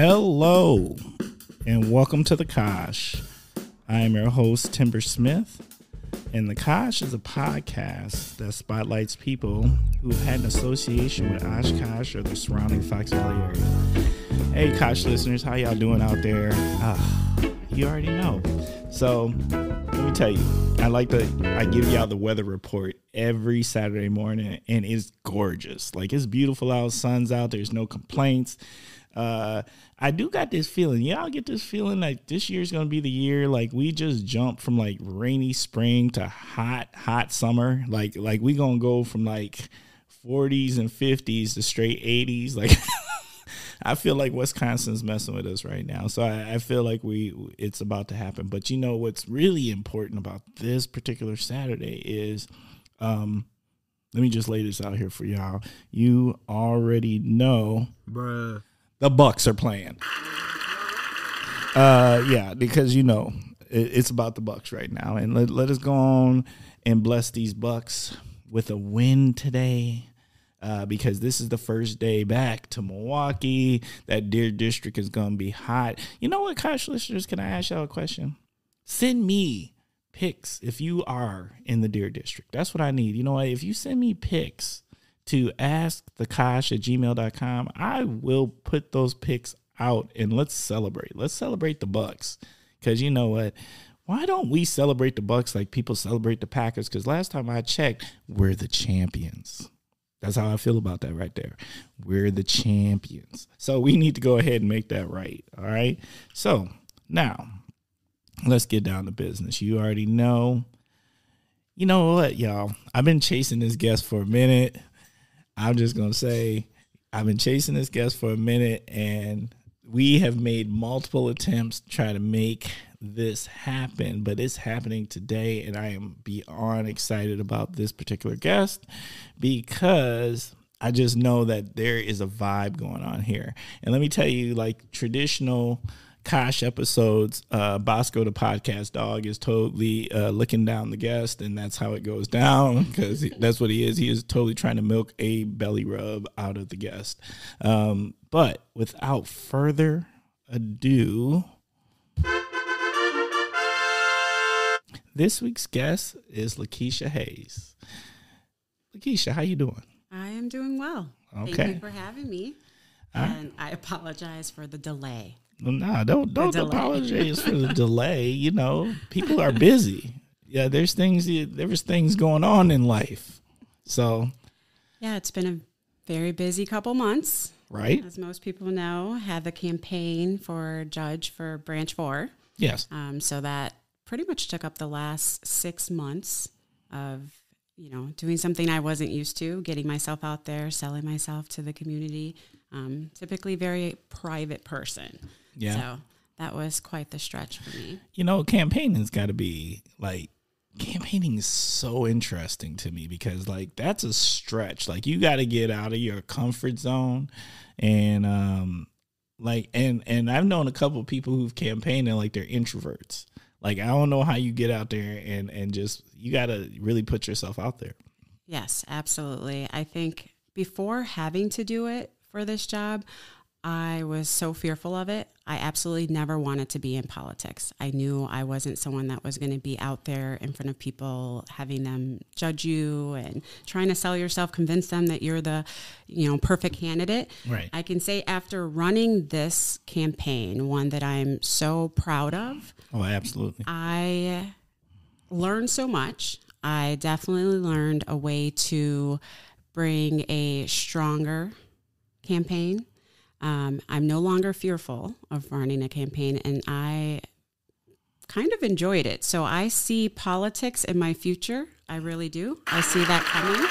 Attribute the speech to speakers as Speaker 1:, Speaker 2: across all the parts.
Speaker 1: Hello, and welcome to The Kosh. I am your host, Timber Smith, and The Kosh is a podcast that spotlights people who have had an association with Oshkosh or the surrounding Fox Valley area. Hey, Kosh listeners, how y'all doing out there? You already know. So, let me tell you, I give y'all the weather report every Saturday morning, and it's gorgeous. Like, it's beautiful out, sun's out, there's no complaints. I do got this feeling. Y'all get this feeling like this year's going to be the year. Like, we just jumped from like rainy spring to hot summer. Like we going to go from like 40s and 50s to straight 80s. Like, I feel like Wisconsin's messing with us right now. So I feel like it's about to happen. But you know, what's really important about this particular Saturday is, let me just lay this out here for y'all. You already know, bruh, the Bucks are playing. Yeah, because you know it's about the Bucks right now, and let us go on and bless these Bucks with a win today, because this is the first day back to Milwaukee. That Deer District is gonna be hot. You know what, Kosh listeners? Can I ask y'all a question? Send me pics if you are in the Deer District. That's what I need. You know what? If you send me pics to askthekosh@gmail.com, I will put those pics out and let's celebrate. Let's celebrate the Bucks. Because you know what? Why don't we celebrate the Bucks like people celebrate the Packers? Because last time I checked, we're the champions. That's how I feel about that right there. We're the champions. So we need to go ahead and make that right. All right. So now let's get down to business. You already know. You know what, y'all? I've been chasing this guest for a minute. I'm just going to say I've been chasing this guest for a minute, and we have made multiple attempts to try to make this happen, but it's happening today, and I am beyond excited about this particular guest because I just know that there is a vibe going on here. And let me tell you, like traditional Kosh episodes, Bosco the podcast dog is totally licking down the guest, and that's how it goes down because that's what he is. He is totally trying to milk a belly rub out of the guest. But without further ado, this week's guest is LaKeisha Haase. LaKeisha, how you doing?
Speaker 2: I am doing well.
Speaker 1: Okay.
Speaker 2: Thank you for having me. And I apologize for the delay.
Speaker 1: No, don't apologize for the delay. You know, people are busy. Yeah, there was things going on in life. So,
Speaker 2: yeah, it's been a very busy couple months.
Speaker 1: Right.
Speaker 2: As most people know, had the campaign for judge for Branch 4.
Speaker 1: Yes.
Speaker 2: So that pretty much took up the last 6 months of, you know, doing something I wasn't used to, getting myself out there, selling myself to the community. Typically very private person.
Speaker 1: Yeah.
Speaker 2: So that was quite the stretch for me.
Speaker 1: You know, campaigning is so interesting to me because like that's a stretch. Like you got to get out of your comfort zone, and and I've known a couple of people who've campaigned and like they're introverts. Like I don't know how you get out there and just you got to really put yourself out there.
Speaker 2: Yes, absolutely. I think before having to do it for this job, I was so fearful of it. I absolutely never wanted to be in politics. I knew I wasn't someone that was going to be out there in front of people, having them judge you and trying to sell yourself, convince them that you're the, perfect candidate.
Speaker 1: Right.
Speaker 2: I can say after running this campaign, one that I'm so proud of.
Speaker 1: Oh, absolutely.
Speaker 2: I learned so much. I definitely learned a way to bring a stronger campaign. I'm no longer fearful of running a campaign, and I kind of enjoyed it. So I see politics in my future. I really do. I see that coming.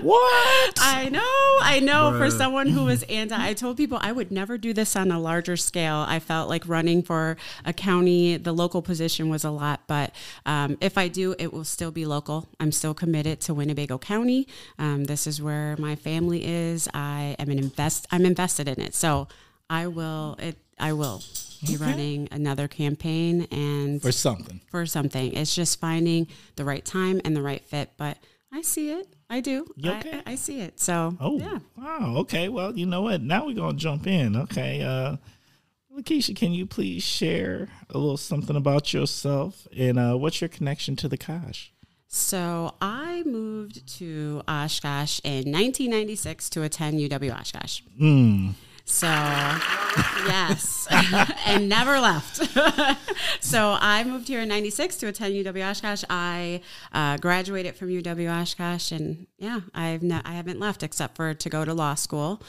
Speaker 1: What?
Speaker 2: I know. Bruh. For someone who was I told people I would never do this on a larger scale. I felt like running for a county, the local position was a lot, but if I do, it will still be local. I'm still committed to Winnebago County. This is where my family is. I'm invested in it. So I will be running another campaign and
Speaker 1: for something.
Speaker 2: It's just finding the right time and the right fit. But I see it. I do.
Speaker 1: Okay?
Speaker 2: I see it. So, yeah.
Speaker 1: Wow. Okay. Well, you know what? Now we're going to jump in. Okay. LaKeisha, can you please share a little something about yourself and what's your connection to the Kosh?
Speaker 2: So I moved to Oshkosh in 1996 to attend UW Oshkosh. So, yes, and never left. So I moved here in 96 to attend UW Oshkosh. I graduated from UW Oshkosh, and yeah, I haven't left except for to go to law school.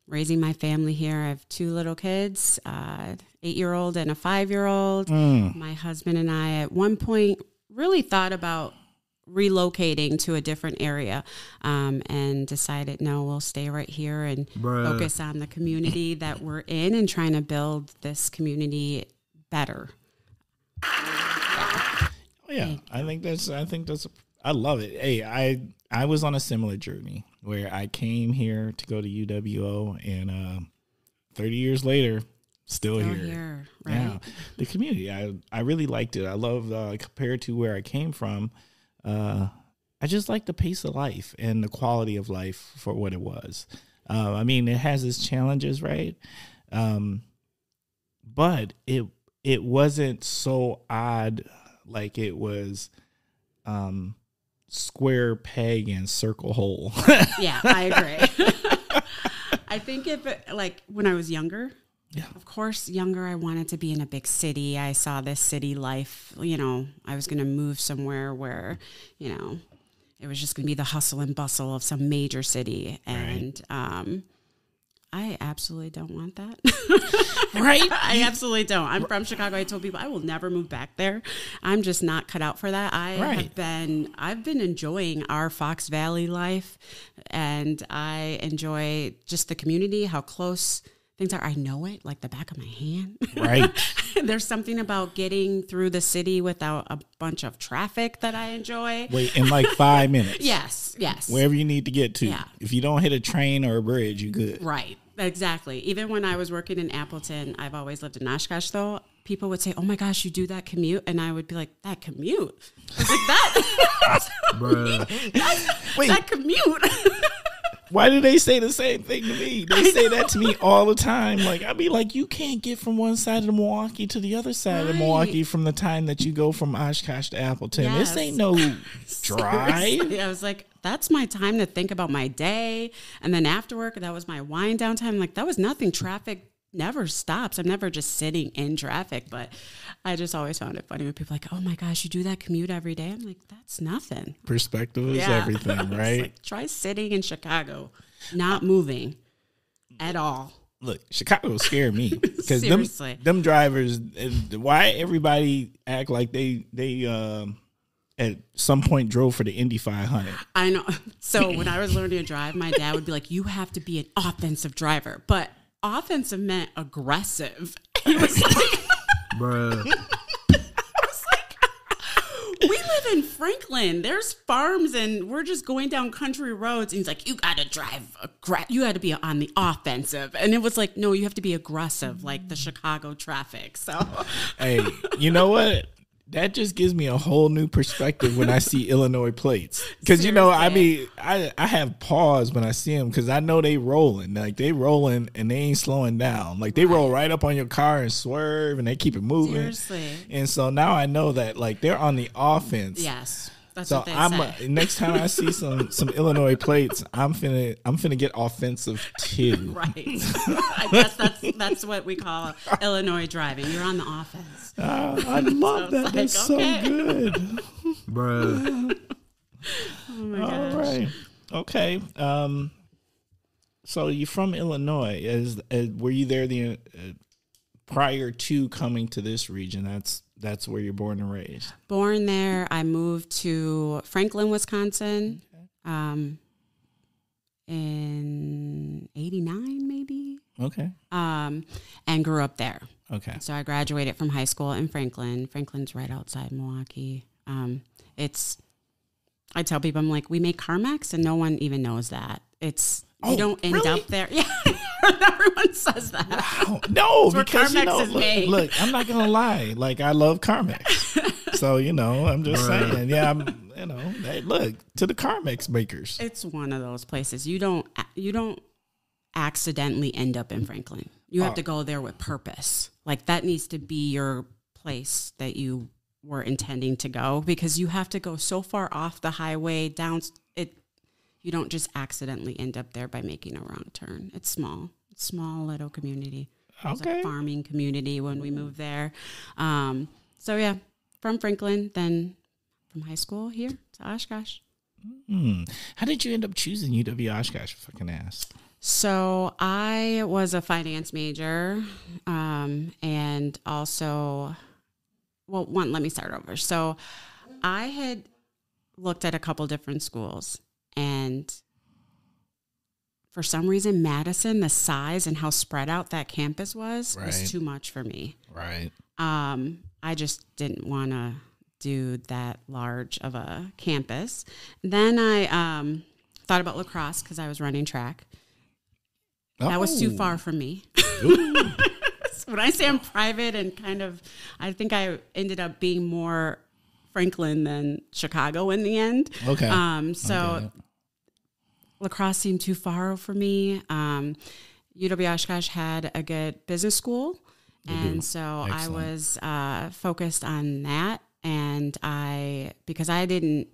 Speaker 2: Raising my family here. I have 2 little kids, 8-year-old and a 5-year-old. My husband and I at one point really thought about relocating to a different area and decided, no, we'll stay right here and focus on the community that we're in and trying to build this community better.
Speaker 1: Yeah, I love it. Hey, I was on a similar journey where I came here to go to UWO and 30 years later, still here.
Speaker 2: Right?
Speaker 1: Yeah, the community, I really liked it. I love compared to where I came from. I just like the pace of life and the quality of life for what it was. I mean, it has its challenges, right? But it wasn't so odd like it was square peg and circle hole.
Speaker 2: Yeah, I agree. I think like when I was younger, of course, I wanted to be in a big city. I saw this city life, I was going to move somewhere where, it was just going to be the hustle and bustle of some major city. And I absolutely don't want that.
Speaker 1: Right?
Speaker 2: I absolutely don't. I'm from Chicago. I told people I will never move back there. I'm just not cut out for that. I've been enjoying our Fox Valley life, and I enjoy just the community, how close things are. I know it like the back of my hand.
Speaker 1: Right.
Speaker 2: There's something about getting through the city without a bunch of traffic that I enjoy.
Speaker 1: Wait, in like 5 minutes.
Speaker 2: Yes.
Speaker 1: Wherever you need to get to.
Speaker 2: Yeah.
Speaker 1: If you don't hit a train or a bridge, you're good.
Speaker 2: Right. Exactly. Even when I was working in Appleton, I've always lived in Oshkosh, though. People would say, "Oh my gosh, you do that commute?" And I would be like, "That commute?" I was like, that commute.
Speaker 1: Why do they say the same thing to me? They say that to me all the time. Like, I'd be like, you can't get from one side of Milwaukee to the other side of Milwaukee from the time that you go from Oshkosh to Appleton.
Speaker 2: Yes.
Speaker 1: This ain't no drive.
Speaker 2: Seriously. I was like, that's my time to think about my day. And then after work, that was my wind down time. Like, that was nothing. Traffic never stops. I'm never just sitting in traffic. But I just always found it funny when people are like, "Oh my gosh, you do that commute every day?" I'm like, that's nothing.
Speaker 1: Perspective is everything, right?
Speaker 2: Like, try sitting in Chicago, not moving at all.
Speaker 1: Look, Chicago scared me because
Speaker 2: Seriously.
Speaker 1: them drivers. Why everybody act like they at some point drove for the Indy 500?
Speaker 2: I know. So when I was learning to drive, my dad would be like, "You have to be an offensive driver," but offensive meant aggressive. He was like,
Speaker 3: bruh.
Speaker 2: I was like, we live in Franklin. There's farms and we're just going down country roads. And he's like, you got to drive, you got to be on the offensive. And it was like, no, you have to be aggressive, like the Chicago traffic. So,
Speaker 1: hey, you know what? That just gives me a whole new perspective when I see Illinois plates. Because, I mean, I have pause when I see them because I know they rolling. Like, they rolling and they ain't slowing down. Like, they roll right up on your car and swerve and they keep it moving.
Speaker 2: Seriously.
Speaker 1: And so now I know that, like, they're on the offense.
Speaker 2: Yes. That's
Speaker 1: So
Speaker 2: what they say.
Speaker 1: next time I see some Illinois plates, I'm finna get offensive too.
Speaker 2: Right. I guess that's what we call Illinois driving. You're on the offense.
Speaker 1: I love that. That's so good.
Speaker 3: Bruh.
Speaker 2: Oh my gosh.
Speaker 1: All right. Okay. So you're from Illinois. Were you there prior to coming to this region? That's where you're born and raised.
Speaker 2: Born there. I moved to Franklin, Wisconsin, in 89 maybe.
Speaker 1: Okay.
Speaker 2: And grew up there.
Speaker 1: Okay.
Speaker 2: So I graduated from high school in Franklin. Franklin's right outside Milwaukee. I tell people, I'm like, we make Carmex and no one even knows that. You don't end up there. Yeah. Everyone says that.
Speaker 1: Wow. No,
Speaker 2: because
Speaker 1: look, I'm not gonna lie. Like, I love Carmex. So, I'm just saying. Yeah, hey, look, to the Carmex makers.
Speaker 2: It's one of those places. You don't accidentally end up in Franklin. You have to go there with purpose. Like, that needs to be your place that you were intending to go, because you have to go so far off the highway down it. You don't just accidentally end up there by making a wrong turn. It's small little community. It was a farming community when we moved there. So yeah, from Franklin, then from high school here to Oshkosh.
Speaker 1: How did you end up choosing UW Oshkosh, if I can ask?
Speaker 2: So I was a finance major, and also, let me start over. So I had looked at a couple different schools, and for some reason, Madison, the size and how spread out that campus was too much for me.
Speaker 1: Right.
Speaker 2: I just didn't want to do that large of a campus. Then I thought about lacrosse because I was running track. That was too far from me. When I say I'm private and kind of, I think I ended up being more Franklin than Chicago in the end.
Speaker 1: Okay.
Speaker 2: So lacrosse seemed too far for me. UW Oshkosh had a good business school. And so I was focused on that. And because I didn't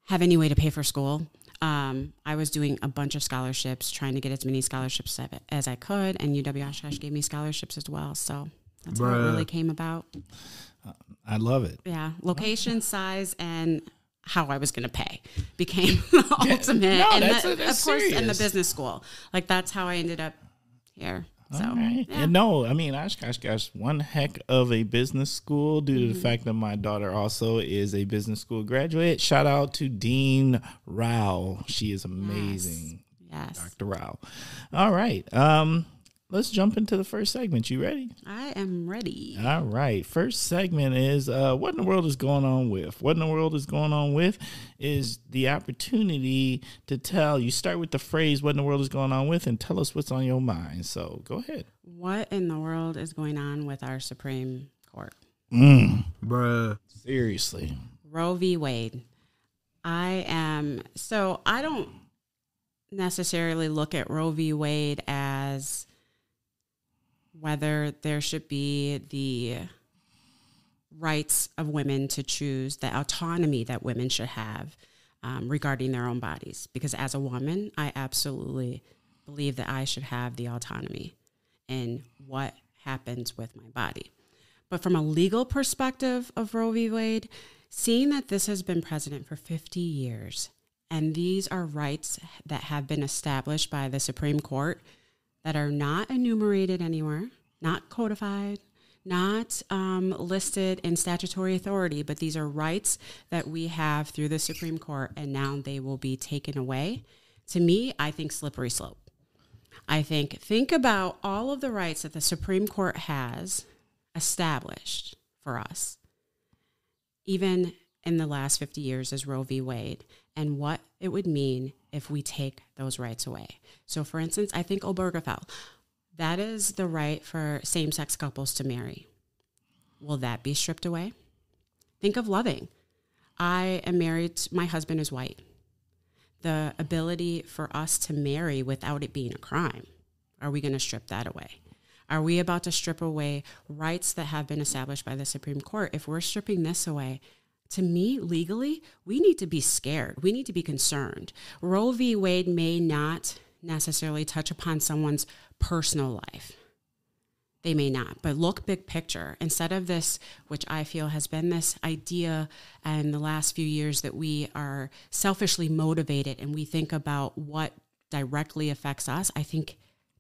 Speaker 2: have any way to pay for school, I was doing a bunch of scholarships, trying to get as many scholarships as I could. And UW Oshkosh gave me scholarships as well. So that's how it really came about.
Speaker 1: I love it.
Speaker 2: Yeah. Location, size, and how I was going to pay became the ultimate.
Speaker 1: No,
Speaker 2: and
Speaker 1: that's
Speaker 2: of course,
Speaker 1: serious.
Speaker 2: in the business school. Like, that's how I ended up here. So,
Speaker 1: all right. Yeah. And Oshkosh got one heck of a business school due to the fact that my daughter also is a business school graduate. Shout out to Dean Rao. She is amazing.
Speaker 2: Yes.
Speaker 1: Dr. Rao. All right. Let's jump into the first segment. You ready?
Speaker 2: I am ready.
Speaker 1: All right. First segment is what in the world is going on with? What in the world is going on with is the opportunity to tell. You start with the phrase, what in the world is going on with, and tell us what's on your mind. So go ahead.
Speaker 2: What in the world is going on with our Supreme Court?
Speaker 3: Bruh.
Speaker 1: Seriously.
Speaker 2: Roe v. Wade. I don't necessarily look at Roe v. Wade as whether there should be the rights of women to choose, the autonomy that women should have regarding their own bodies. Because as a woman, I absolutely believe that I should have the autonomy in what happens with my body. But from a legal perspective of Roe v. Wade, seeing that this has been precedent for 50 years, and these are rights that have been established by the Supreme Court that are not enumerated anywhere, not codified, not listed in statutory authority, but these are rights that we have through the Supreme Court, and now they will be taken away. To me, I think slippery slope. I think about all of the rights that the Supreme Court has established for us, even in the last 50 years as Roe v. Wade, and what it would mean if we take those rights away. So, for instance, I think Obergefell, that is the right for same-sex couples to marry. Will that be stripped away? Think of Loving. I am married, my husband is white. The ability for us to marry without it being a crime, are we going to strip that away? Are we about to strip away rights that have been established by the Supreme Court? If we're stripping this away, to me, legally, we need to be scared. We need to be concerned. Roe v. Wade may not necessarily touch upon someone's personal life. They may not, but look big picture. Instead of this, which I feel has been this idea in the last few years that we are selfishly motivated and we think about what directly affects us, I think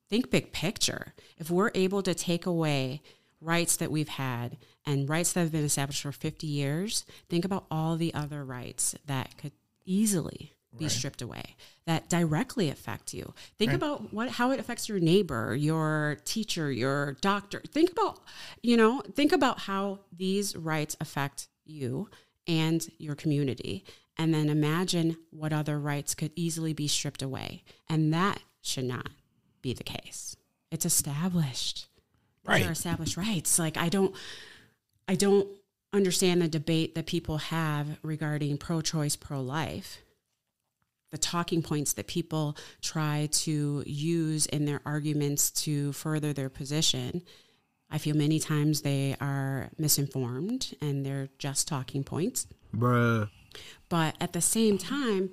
Speaker 2: big picture. If we're able to take away rights that we've had and rights that have been established for 50 years, think about all the other rights that could easily be stripped away that directly affect you. Think about how it affects your neighbor, your teacher, your doctor. Think about how these rights affect you and your community. And then imagine what other rights could easily be stripped away. And that should not be the case. It's established. These are established rights. Like, I don't understand the debate that people have regarding pro-choice, pro-life, the talking points that people try to use in their arguments to further their position, I feel many times they are misinformed and they're just talking points.
Speaker 3: Bruh.
Speaker 2: But at the same time,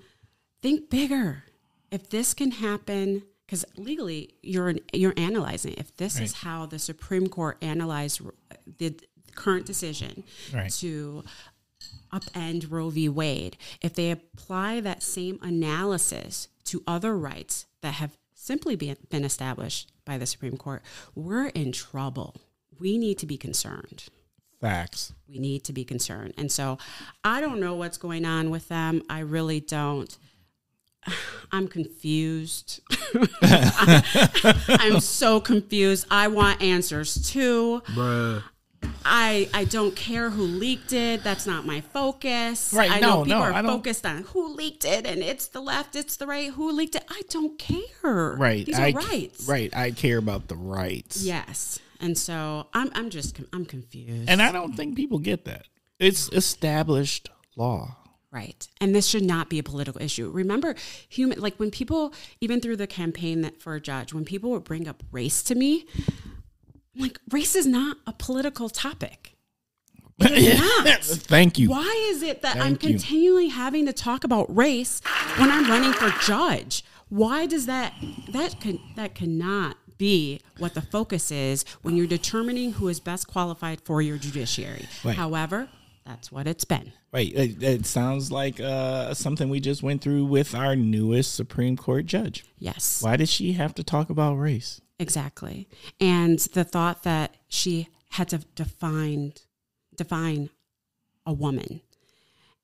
Speaker 2: think bigger. If this can happen, because legally you're analyzing, if this is how the Supreme Court analyzed the current decision to upend Roe v. Wade, if they apply that same analysis to other rights that have simply been established by the Supreme Court, we're in trouble. We need to be concerned.
Speaker 1: Facts.
Speaker 2: We need to be concerned. And so I don't know what's going on with them. I really don't. I'm confused. I'm so confused. I want answers too.
Speaker 3: Bruh.
Speaker 2: I don't care who leaked it. That's not my focus.
Speaker 1: Right.
Speaker 2: I know people are focused on who leaked it and it's the left, it's the right. Who leaked it? I don't care.
Speaker 1: Right.
Speaker 2: These are rights.
Speaker 1: Right. I care about the rights.
Speaker 2: Yes. And so I'm confused.
Speaker 1: And I don't think people get that. It's established law.
Speaker 2: Right. And this should not be a political issue. Remember, when people, even through the campaign for a judge, when people would bring up race to me, I'm like, race is not a political topic. It's not.
Speaker 1: Thank you.
Speaker 2: Why is it that I'm continually having to talk about race when I'm running for judge? Why does that cannot be what the focus is when you're determining who is best qualified for your judiciary. Right. However, that's what it's been.
Speaker 1: Right. It sounds like something we just went through with our newest Supreme Court judge.
Speaker 2: Yes.
Speaker 1: Why did she have to talk about race?
Speaker 2: Exactly. And the thought that she had to define a woman.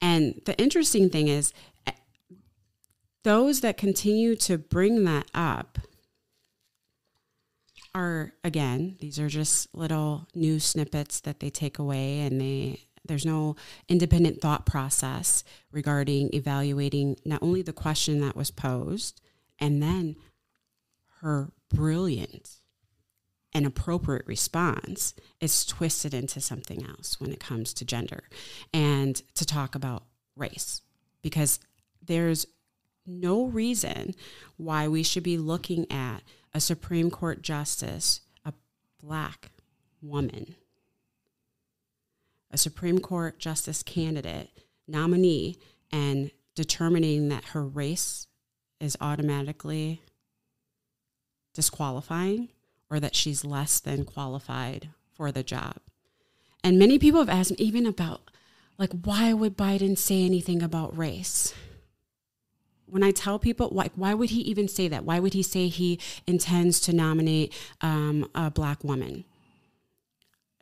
Speaker 2: And the interesting thing is, those that continue to bring that up are, again, these are just little news snippets that they take away, and there's no independent thought process regarding evaluating not only the question that was posed, and then her brilliant and appropriate response is twisted into something else when it comes to gender and to talk about race, because there's no reason why we should be looking at a Supreme Court justice, a Black woman, a Supreme Court justice candidate, nominee, and determining that her race is automatically disqualifying or that she's less than qualified for the job. And many people have asked me even about, like, why would Biden say anything about race? When I tell people, like, why would he even say that? Why would he say he intends to nominate a Black woman?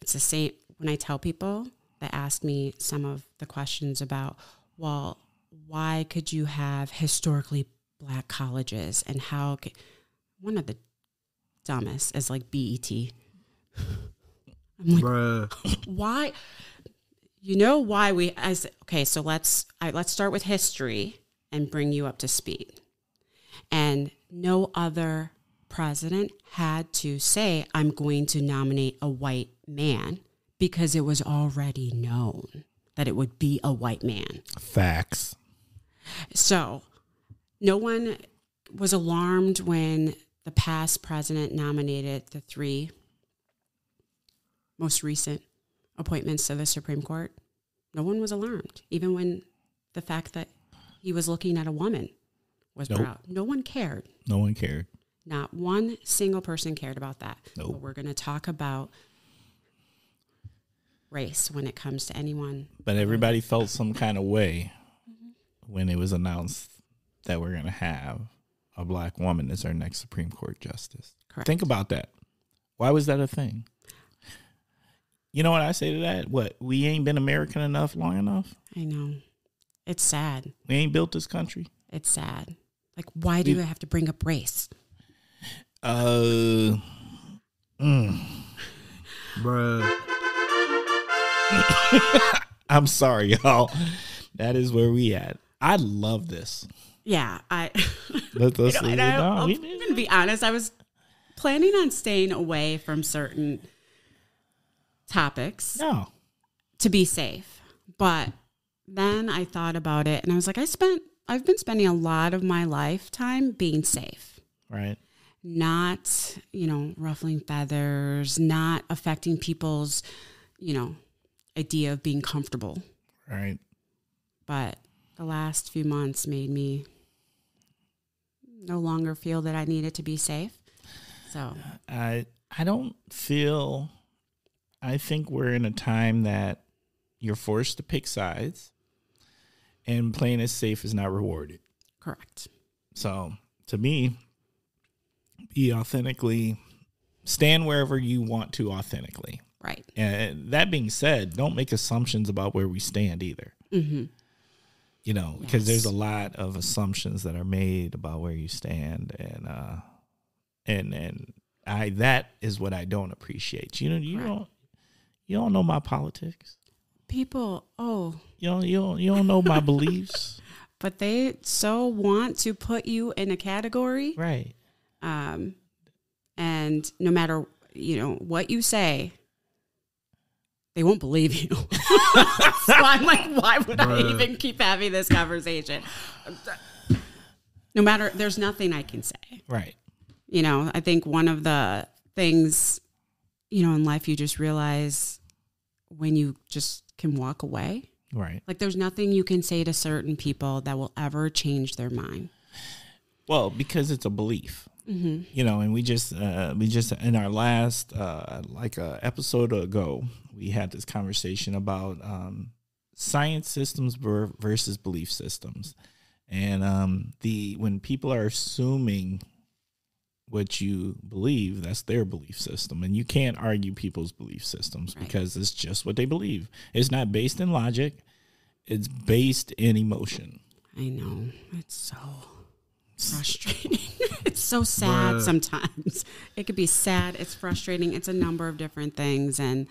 Speaker 2: It's the same when I tell people that ask me some of the questions about, well, why could you have historically Black colleges, and how could, one of the dumbest is like BET. I'm like, bruh. Why? You know why I said, okay, so let's start with history and bring you up to speed. And no other president had to say, I'm going to nominate a white man, because it was already known that it would be a white man.
Speaker 1: Facts.
Speaker 2: So no one was alarmed when the past president nominated the 3 most recent appointments to the Supreme Court. No one was alarmed, even when the fact that he was looking at a woman was brought out. No one cared.
Speaker 1: No one cared.
Speaker 2: Not one single person cared about that.
Speaker 1: Nope.
Speaker 2: But we're going to talk about race when it comes to anyone.
Speaker 1: But everybody felt some kind of way when it was announced that we're going to have a Black woman as our next Supreme Court justice.
Speaker 2: Correct.
Speaker 1: Think about that. Why was that a thing? You know what I say to that? What? We ain't been American enough long enough?
Speaker 2: I know. It's sad.
Speaker 1: We ain't built this country.
Speaker 2: It's sad. Like, why do you have to bring up race?
Speaker 3: Bruh.
Speaker 1: I'm sorry, y'all. That is where we at. I love this.
Speaker 2: Yeah,
Speaker 1: Let's
Speaker 2: I'm going to be honest. I was planning on staying away from certain topics to be safe. But then I thought about it and I was like, I've been spending a lot of my lifetime being safe.
Speaker 1: Right.
Speaker 2: Not, ruffling feathers, not affecting people's, idea of being comfortable.
Speaker 1: Right.
Speaker 2: But the last few months made me no longer feel that I needed to be safe. So
Speaker 1: I don't feel, I think we're in a time that you're forced to pick sides and playing it safe is not rewarded.
Speaker 2: Correct.
Speaker 1: So to me, be authentically, stand wherever you want to authentically.
Speaker 2: Right.
Speaker 1: And that being said, don't make assumptions about where we stand either.
Speaker 2: Mm-hmm.
Speaker 1: Because there's a lot of assumptions that are made about where you stand, and that is what I don't appreciate. You don't know my politics.
Speaker 2: People,
Speaker 1: you don't know my beliefs.
Speaker 2: But they so want to put you in a category,
Speaker 1: right?
Speaker 2: And no matter what you say, they won't believe you. So I'm like, why would I even keep having this conversation? No matter, there's nothing I can say.
Speaker 1: Right.
Speaker 2: I think one of the things, in life you just realize when you just can walk away.
Speaker 1: Right.
Speaker 2: Like there's nothing you can say to certain people that will ever change their mind.
Speaker 1: Well, because it's a belief.
Speaker 2: Mm-hmm.
Speaker 1: And we just in our last episode ago, we had this conversation about science systems versus belief systems, and when people are assuming what you believe, that's their belief system, and you can't argue people's belief systems because it's just what they believe. It's not based in logic; it's based in emotion.
Speaker 2: I know, it's so frustrating. It's so sad sometimes. It could be sad. It's frustrating. It's a number of different things. And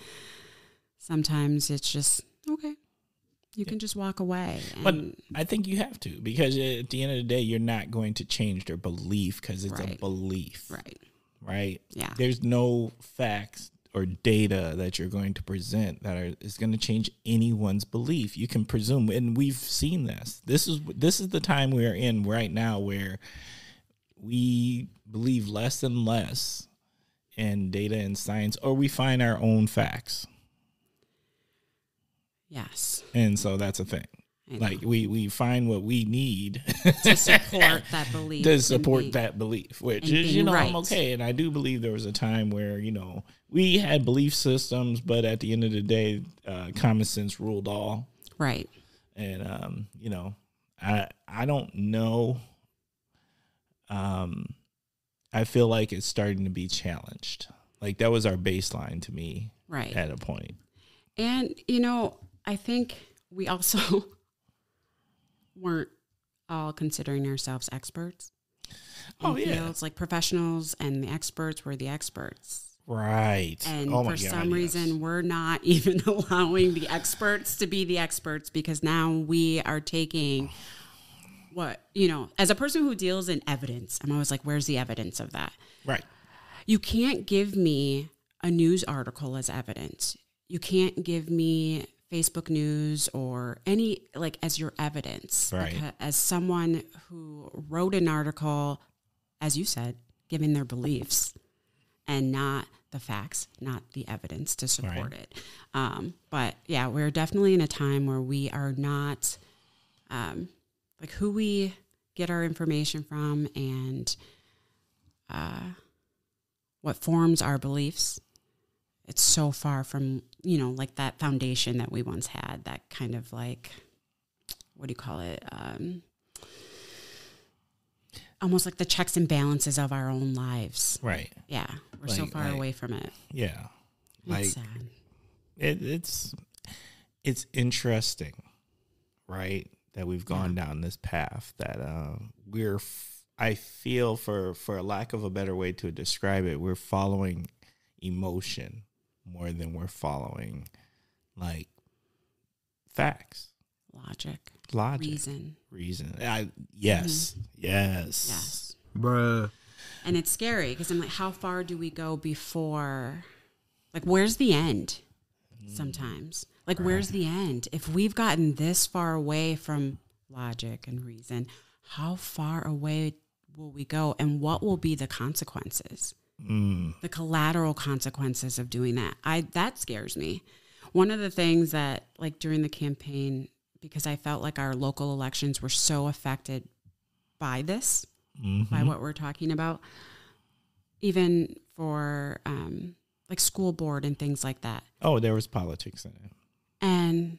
Speaker 2: sometimes it's just, okay, you can just walk away.
Speaker 1: But I think you have to, because at the end of the day, you're not going to change their belief because it's a belief. Right?
Speaker 2: Yeah.
Speaker 1: There's no facts or data that you're going to present that is going to change anyone's belief. You can presume, and we've seen this. This is the time we're in right now where we believe less and less in data and science, or we find our own facts.
Speaker 2: Yes.
Speaker 1: And so that's a thing. Like we find what we need
Speaker 2: to support that belief.
Speaker 1: That belief, which is, I'm okay. And I do believe there was a time where, we had belief systems, but at the end of the day, common sense ruled all.
Speaker 2: Right.
Speaker 1: And, I don't know. I feel like it's starting to be challenged. Like that was our baseline to me.
Speaker 2: Right.
Speaker 1: At a point.
Speaker 2: And, I think we also weren't all considering ourselves experts in fields, like professionals, and the experts were the experts.
Speaker 1: Right.
Speaker 2: And for some reason, we're not even allowing the experts to be the experts, because now we are taking as a person who deals in evidence, I'm always like, where's the evidence of that?
Speaker 1: Right.
Speaker 2: You can't give me a news article as evidence. You can't give me Facebook news or any as your evidence.
Speaker 1: Right.
Speaker 2: As someone who wrote an article, as you said, giving their beliefs and not the facts, not the evidence to support it. But yeah, we're definitely in a time where we are not who we get our information from and what forms our beliefs. It's so far from, that foundation that we once had, that kind of what do you call it? Almost like the checks and balances of our own lives.
Speaker 1: Right.
Speaker 2: Yeah. We're so far away from it.
Speaker 1: Yeah.
Speaker 2: It's sad.
Speaker 1: It's interesting, right, that we've gone down this path that I feel, for a lack of a better way to describe it, we're following emotion more than we're following facts,
Speaker 2: logic, reason.
Speaker 1: Yes,
Speaker 3: bruh.
Speaker 2: And it's scary because I'm like, how far do we go before? Where's the end? Sometimes, Like, where's the end? If we've gotten this far away from logic and reason, how far away will we go? And what will be the consequences? The collateral consequences of doing that. That scares me. One of the things that, like, during the campaign, because I felt like our local elections were so affected by this, by what we're talking about, even for like school board and things like that.
Speaker 1: Oh, there was politics in it.
Speaker 2: And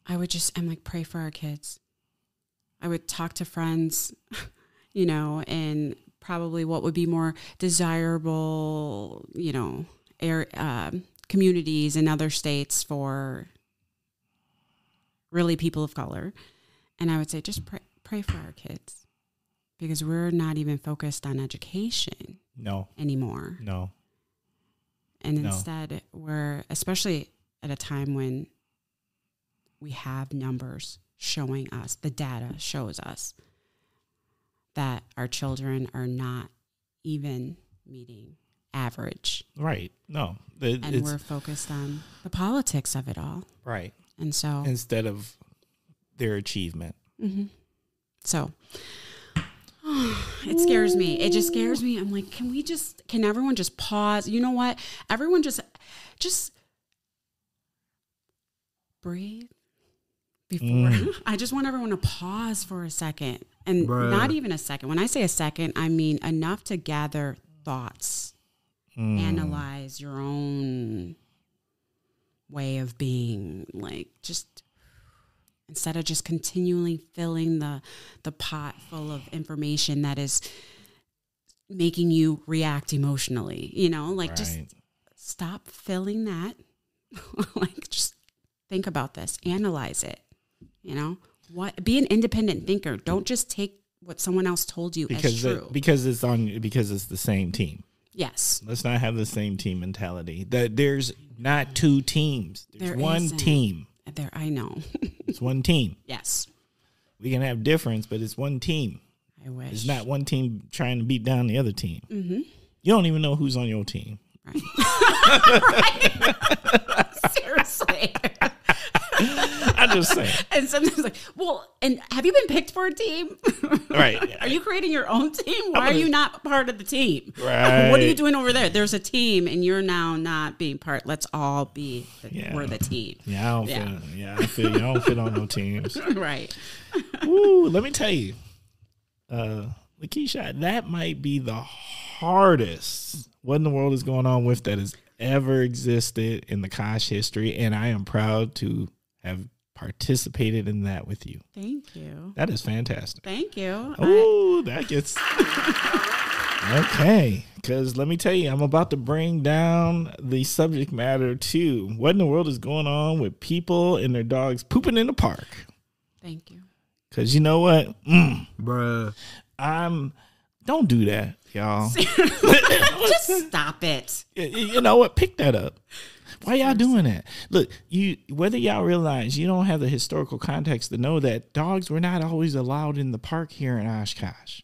Speaker 2: I'm like, pray for our kids. I would talk to friends, and probably what would be more desirable, communities in other states for really people of color. And I would say, just pray for our kids, because we're not even focused on education anymore.
Speaker 1: No.
Speaker 2: And instead we're, especially at a time when we have numbers showing us, the data shows us that our children are not even meeting average.
Speaker 1: Right. No.
Speaker 2: And we're focused on the politics of it all.
Speaker 1: Right.
Speaker 2: And so
Speaker 1: instead of their achievement.
Speaker 2: So it scares me. It just scares me. I'm like, can everyone just pause? You know what? Everyone just breathe before. I just want everyone to pause for a second, and not even a second. When I say a second, I mean enough to gather thoughts, analyze your own way of being, like, just instead of just continually filling the pot full of information that is making you react emotionally, just stop filling that. Like, just think about this, analyze it, be an independent thinker. Don't just take what someone else told you as true.
Speaker 1: Because it's the same team.
Speaker 2: Yes.
Speaker 1: Let's not have the same team mentality. There's not two teams. There's one team.
Speaker 2: I know.
Speaker 1: It's one team.
Speaker 2: Yes.
Speaker 1: We can have difference, but it's one team.
Speaker 2: I wish.
Speaker 1: It's not one team trying to beat down the other team. You don't even know who's on your team.
Speaker 2: Right. Seriously.
Speaker 1: I'm just saying.
Speaker 2: And sometimes like, well, and have you been picked for a team?
Speaker 1: Right.
Speaker 2: Are you creating your own team? Why are you not part of the team?
Speaker 1: Right.
Speaker 2: What are you doing over there? There's a team and you're now not being part. Let's all be, we're the team.
Speaker 1: Yeah, I feel you. I don't fit on no teams.
Speaker 2: Right.
Speaker 1: Ooh, let me tell you, LaKeisha, that might be the hardest what in the world is going on with that has ever existed in the Kosh history, and I am proud to have participated in that with you.
Speaker 2: Thank you.
Speaker 1: That is fantastic.
Speaker 2: Thank you.
Speaker 1: Oh, that gets okay. Because let me tell you, I'm about to bring down the subject matter to what in the world is going on with people and their dogs pooping in the park.
Speaker 2: Thank you.
Speaker 1: Because you know what,
Speaker 3: bruh,
Speaker 1: don't do that, y'all.
Speaker 2: Just stop it.
Speaker 1: You know what? Pick that up. Why y'all doing that? Look, whether y'all realize you don't have the historical context to know that dogs were not always allowed in the park here in Oshkosh.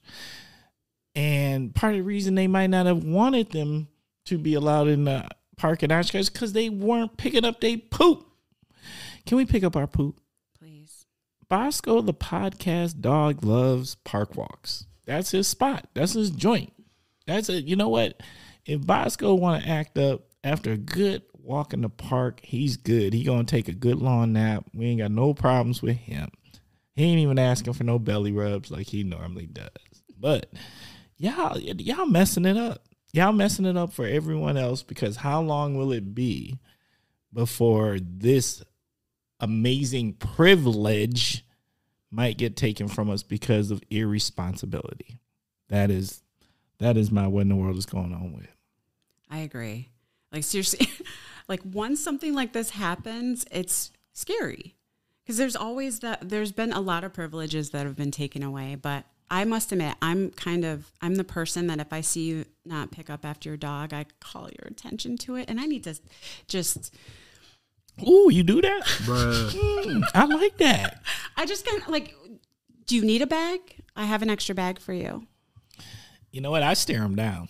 Speaker 1: And part of the reason they might not have wanted them to be allowed in the park in Oshkosh is because they weren't picking up their poop. Can we pick up our poop?
Speaker 2: Please.
Speaker 1: Bosco, the podcast dog, loves park walks. That's his spot. That's his joint. That's it. You know what? If Bosco want to act up after a good walk in the park, he's good. He going to take a good long nap. We ain't got no problems with him. He ain't even asking for no belly rubs like he normally does. But y'all messing it up. Y'all messing it up for everyone else, because how long will it be before this amazing privilege might get taken from us because of irresponsibility? That is my what in the world is going on with.
Speaker 2: I agree. Like, seriously, like, once something like this happens, it's scary, because there's been a lot of privileges that have been taken away. But I must admit, I'm the person that if I see you not pick up after your dog, I call your attention to it, and I need to just.
Speaker 1: Ooh, you do that?
Speaker 3: Bruh.
Speaker 1: I like that.
Speaker 2: I just kind of like, do you need a bag? I have an extra bag for you.
Speaker 1: You know what? I stare them down.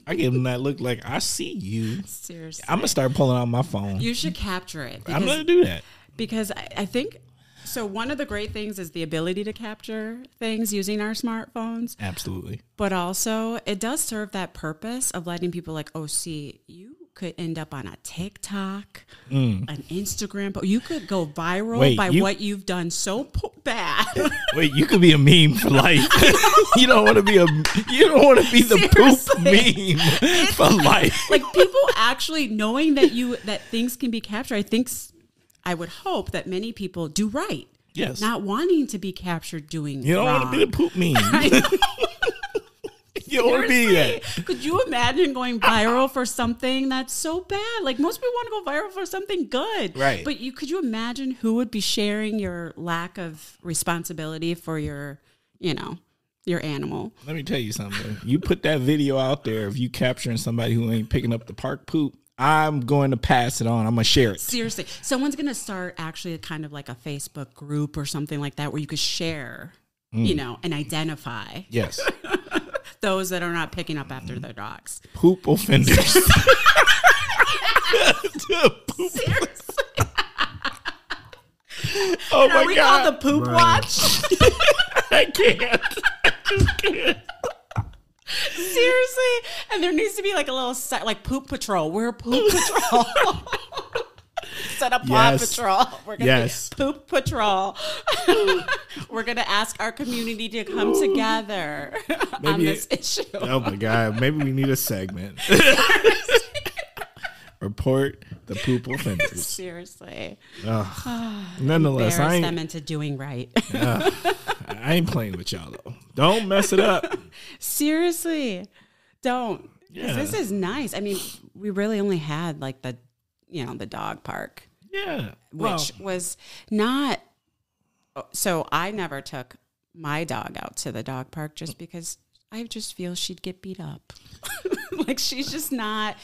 Speaker 1: I give them that look like, I see you.
Speaker 2: Seriously.
Speaker 1: I'm going to start pulling out my phone.
Speaker 2: You should capture it.
Speaker 1: I'm going to do that.
Speaker 2: Because I think, so one of the great things is the ability to capture things using our smartphones.
Speaker 1: Absolutely.
Speaker 2: But also, it does serve that purpose of letting people like, oh, see, you could end up on a TikTok, an Instagram, but you could go viral by what you've done so bad.
Speaker 1: Wait, you could be a meme for life. You don't want to be the poop meme for life.
Speaker 2: Like people actually knowing that things can be captured. I would hope that many people do right.
Speaker 1: Yes.
Speaker 2: Not wanting to be captured doing
Speaker 1: You don't
Speaker 2: wrong.
Speaker 1: want to be the poop meme. You don't want to be that.
Speaker 2: Could you imagine going viral for something that's so bad? Like most people want to go viral for something good.
Speaker 1: Right.
Speaker 2: But could you imagine who would be sharing your lack of responsibility for your animal?
Speaker 1: Let me tell you something. You put that video out there of you capturing somebody who ain't picking up the park poop, I'm going to pass it on. I'm going to share it.
Speaker 2: Seriously. Someone's going to start actually kind of like a Facebook group or something like that where you could share, and identify.
Speaker 1: Yes.
Speaker 2: Those that are not picking up after their dogs.
Speaker 1: Poop offenders. Poop.
Speaker 2: Seriously.
Speaker 1: Oh my
Speaker 2: we
Speaker 1: God.
Speaker 2: called the poop watch?
Speaker 1: I can't. I just can't.
Speaker 2: Seriously. And there needs to be like a little like poop patrol. We're poop patrol. Set up paw patrol. We're going to be poop patrol. We're going to ask our community to come together on this issue.
Speaker 1: Oh my God. Maybe we need a segment. Report the poop offenders.
Speaker 2: Seriously.
Speaker 1: Nonetheless,
Speaker 2: embarrass them into doing right.
Speaker 1: I ain't playing with y'all though. Don't mess it up.
Speaker 2: Seriously. Don't.
Speaker 1: Yeah.
Speaker 2: This is nice. I mean, we really only had like the dog park.
Speaker 1: Yeah.
Speaker 2: Which was not. So I never took my dog out to the dog park just because I just feel she'd get beat up. Like she's just not,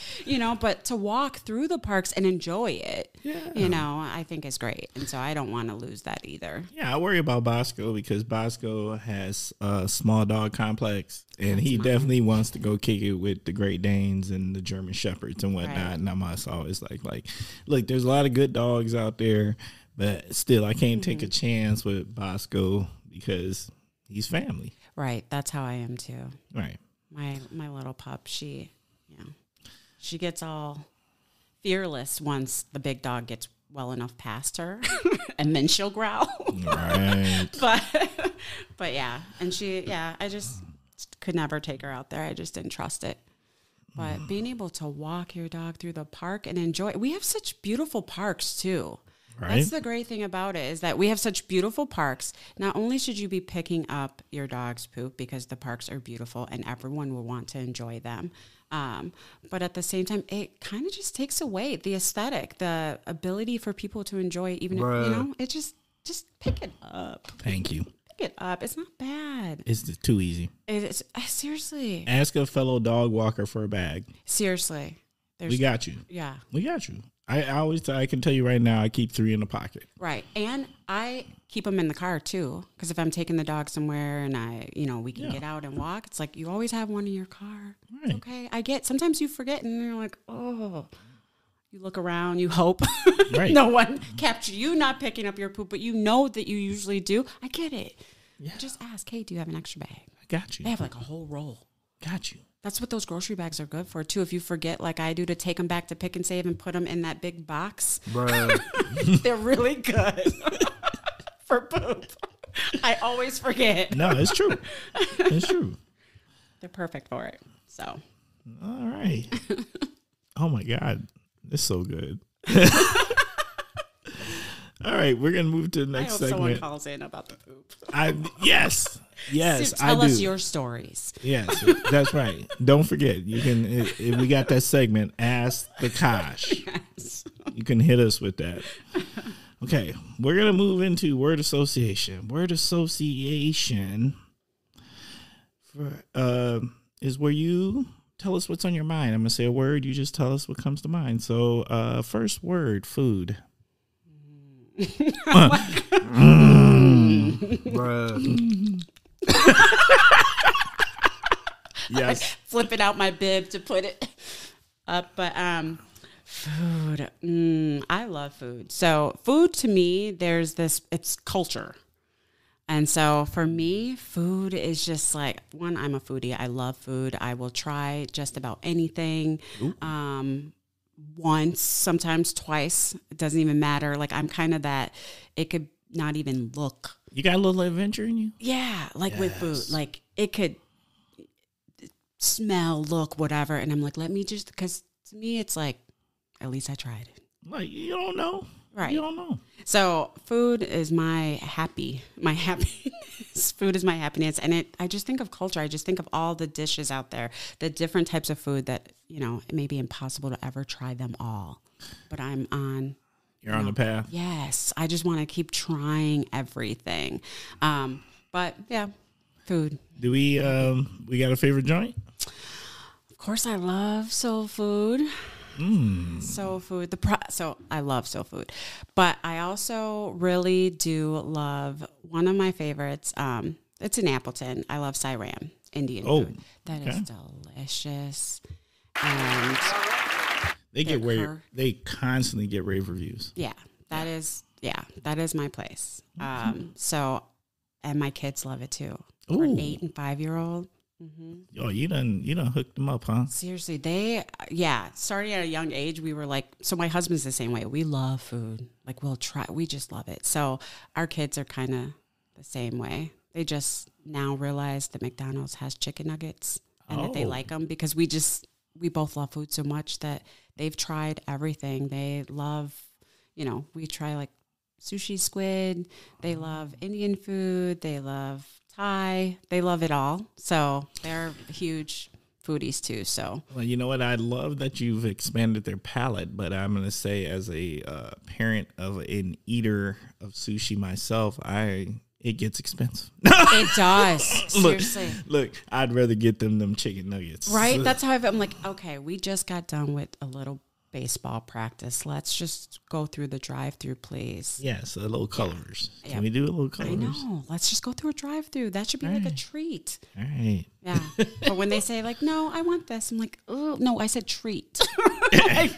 Speaker 2: but to walk through the parks and enjoy it, I think is great. And so I don't want to lose that either.
Speaker 1: Yeah, I worry about Bosco because Bosco has a small dog complex and he definitely wants to go kick it with the Great Danes and the German Shepherds and whatnot. Right. And I'm always like, look, there's a lot of good dogs out there, but still I can't take a chance with Bosco because he's family.
Speaker 2: Right. That's how I am too.
Speaker 1: Right.
Speaker 2: My little pup, she gets all fearless once the big dog gets well enough past her, and then she'll growl.
Speaker 1: Right.
Speaker 2: But yeah, and I just could never take her out there. I just didn't trust it. But being able to walk your dog through the park and enjoy, we have such beautiful parks too. Right. That's the great thing about it is that we have such beautiful parks. Not only should you be picking up your dog's poop because the parks are beautiful and everyone will want to enjoy them, but at the same time, it kind of just takes away the aesthetic, the ability for people to enjoy even if, it just pick it up.
Speaker 1: Thank you.
Speaker 2: Pick it up. It's not bad.
Speaker 1: It's too easy.
Speaker 2: It is. Seriously.
Speaker 1: Ask a fellow dog walker for a bag.
Speaker 2: Seriously.
Speaker 1: We got you.
Speaker 2: Yeah.
Speaker 1: We got you. I can tell you right now, I keep 3 in the pocket.
Speaker 2: Right. And I keep them in the car too. Because if I'm taking the dog somewhere and we can get out and walk, it's like you always have one in your car.
Speaker 1: Right.
Speaker 2: Okay. Sometimes you forget and you're like, oh, you look around, you hope
Speaker 1: right.
Speaker 2: no one captured you not picking up your poop, but you know that you usually do. I get it. Yeah. Just ask, hey, do you have an extra bag?
Speaker 1: I got you.
Speaker 2: They have like a whole roll.
Speaker 1: Got you.
Speaker 2: That's what those grocery bags are good for, too. If you forget, like I do, to take them back to Pick and Save and put them in that big box. They're really good for poop. I always forget.
Speaker 1: No, it's true. It's true.
Speaker 2: They're perfect for it. So.
Speaker 1: All right. Oh, my God. It's so good. All right. We're going to move to the next segment.
Speaker 2: Someone calls in about the poop.
Speaker 1: Yes. Yes,
Speaker 2: so tell us your stories.
Speaker 1: Yes, that's right. Don't forget, you can. If we got that segment, Ask the Kosh.
Speaker 2: Yes. You
Speaker 1: can hit us with that. Okay, we're gonna move into word association. Word association is where you tell us what's on your mind. I'm gonna say a word. You just tell us what comes to mind. So, first word: food.
Speaker 3: Bruh.
Speaker 1: Yes.
Speaker 2: Like flipping out my bib to put it up. But food. I love food. So food to me, it's culture. And so for me, food is just like, one, I'm a foodie. I love food. I will try just about anything. Once, sometimes twice. It doesn't even matter. Like I'm kind of that, it could not even look.
Speaker 1: You got a little adventure in you?
Speaker 2: Yeah, like with food. Like it could smell, look, whatever. And I'm like, because to me, it's like, at least I tried it.
Speaker 1: Like, you don't know.
Speaker 2: Right.
Speaker 1: You don't know.
Speaker 2: So food is my happiness. Food is my happiness. And I just think of culture. I just think of all the dishes out there, the different types of food that, it may be impossible to ever try them all. But I'm on.
Speaker 1: You're on the path.
Speaker 2: Yes. I just want to keep trying everything. But yeah, food.
Speaker 1: Do we got a favorite joint?
Speaker 2: Of course, I love soul food. Soul food. So I love soul food, but I also really do love one of my favorites. It's in Appleton. I love Siram Indian food. That is delicious, and
Speaker 1: they constantly get rave reviews.
Speaker 2: Yeah, that is my place. So, and my kids love it too. For an 8 and 5-year-old. Mm-hmm.
Speaker 1: Oh, you done hooked them up, huh?
Speaker 2: Seriously, starting at a young age, we were like, so my husband's the same way. We love food. Like we just love it. So our kids are kind of the same way. They just now realize that McDonald's has chicken nuggets and that they like them because we both love food so much that they've tried everything. They love, we try like sushi, squid. They love Indian food. They love Thai. They love it all. So they're huge foodies too. So,
Speaker 1: well, you know what? I love that you've expanded their palate, but I'm going to say as a parent of an eater of sushi myself, it gets expensive.
Speaker 2: It does. Seriously.
Speaker 1: Look, I'd rather get them chicken nuggets.
Speaker 2: Right? That's how I'm like, okay, we just got done with a little baseball practice. Let's just go through the drive-through, please.
Speaker 1: Yes, a little colors.
Speaker 2: Yeah.
Speaker 1: Can we do a little colors?
Speaker 2: I know. Let's just go through a drive-through. That should be like a treat.
Speaker 1: All right.
Speaker 2: Yeah. But when they say like, no, I want this, I'm like, oh, no, I said treat.
Speaker 1: Right.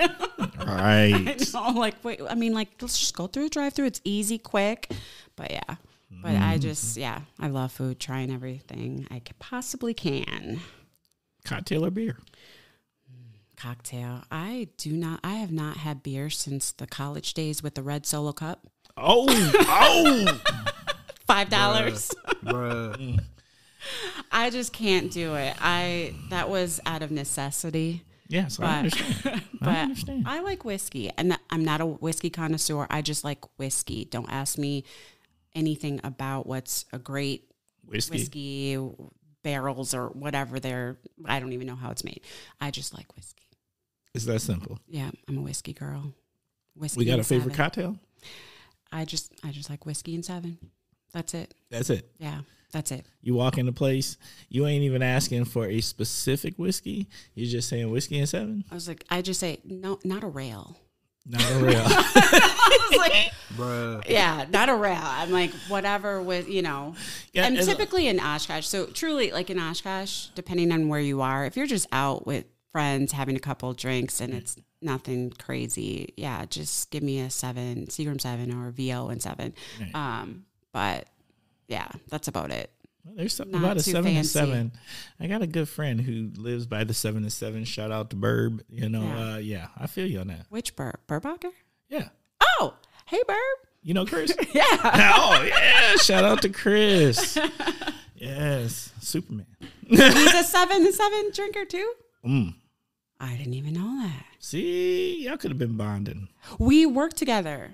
Speaker 2: I know. Like, wait, I mean, like, let's just go through a drive-through. It's easy, quick. But yeah. But I I love food, trying everything I possibly can.
Speaker 1: Cocktail or beer?
Speaker 2: Cocktail. I have not had beer since the college days with the red Solo cup.
Speaker 1: $5.
Speaker 3: Bruh.
Speaker 2: I just can't do it. That was out of necessity.
Speaker 1: Yes, I understand.
Speaker 2: I understand. I like whiskey, and I'm not a whiskey connoisseur. I just like whiskey. Don't ask me anything about what's a great whiskey barrels or whatever I don't even know how it's made. I just like whiskey.
Speaker 1: It's that simple.
Speaker 2: Yeah, I'm a whiskey girl. Whiskey.
Speaker 1: We got a
Speaker 2: and
Speaker 1: favorite
Speaker 2: 7.
Speaker 1: cocktail?
Speaker 2: I just like whiskey and 7. That's it.
Speaker 1: That's it.
Speaker 2: Yeah, that's it.
Speaker 1: You walk into place, you ain't even asking for a specific whiskey. You're just saying whiskey and 7?
Speaker 2: I just say, no, not a rail.
Speaker 1: Not a rail.
Speaker 2: I was like,
Speaker 3: Bruh.
Speaker 2: yeah, not a rail. I'm like, whatever with, Yeah, and typically in Oshkosh, so truly like in Oshkosh, depending on where you are, if you're just out with friends having a couple of drinks and it's nothing crazy, yeah, just give me a 7, Seagram 7 or VO and 7. Right. But yeah, that's about it.
Speaker 1: Well, there's something about a 7 and 7. I got a good friend who lives by the 7 and 7. Shout out to Burb. Yeah, I feel you on that.
Speaker 2: Which Burb? Burbacher?
Speaker 1: Yeah.
Speaker 2: Oh, hey Burb.
Speaker 1: You know Chris?
Speaker 2: Yeah.
Speaker 1: Oh yeah. Shout out to Chris. Yes, Superman.
Speaker 2: He's a 7 and 7 drinker too. I didn't even know that.
Speaker 1: See, y'all could have been bonding.
Speaker 2: We worked together.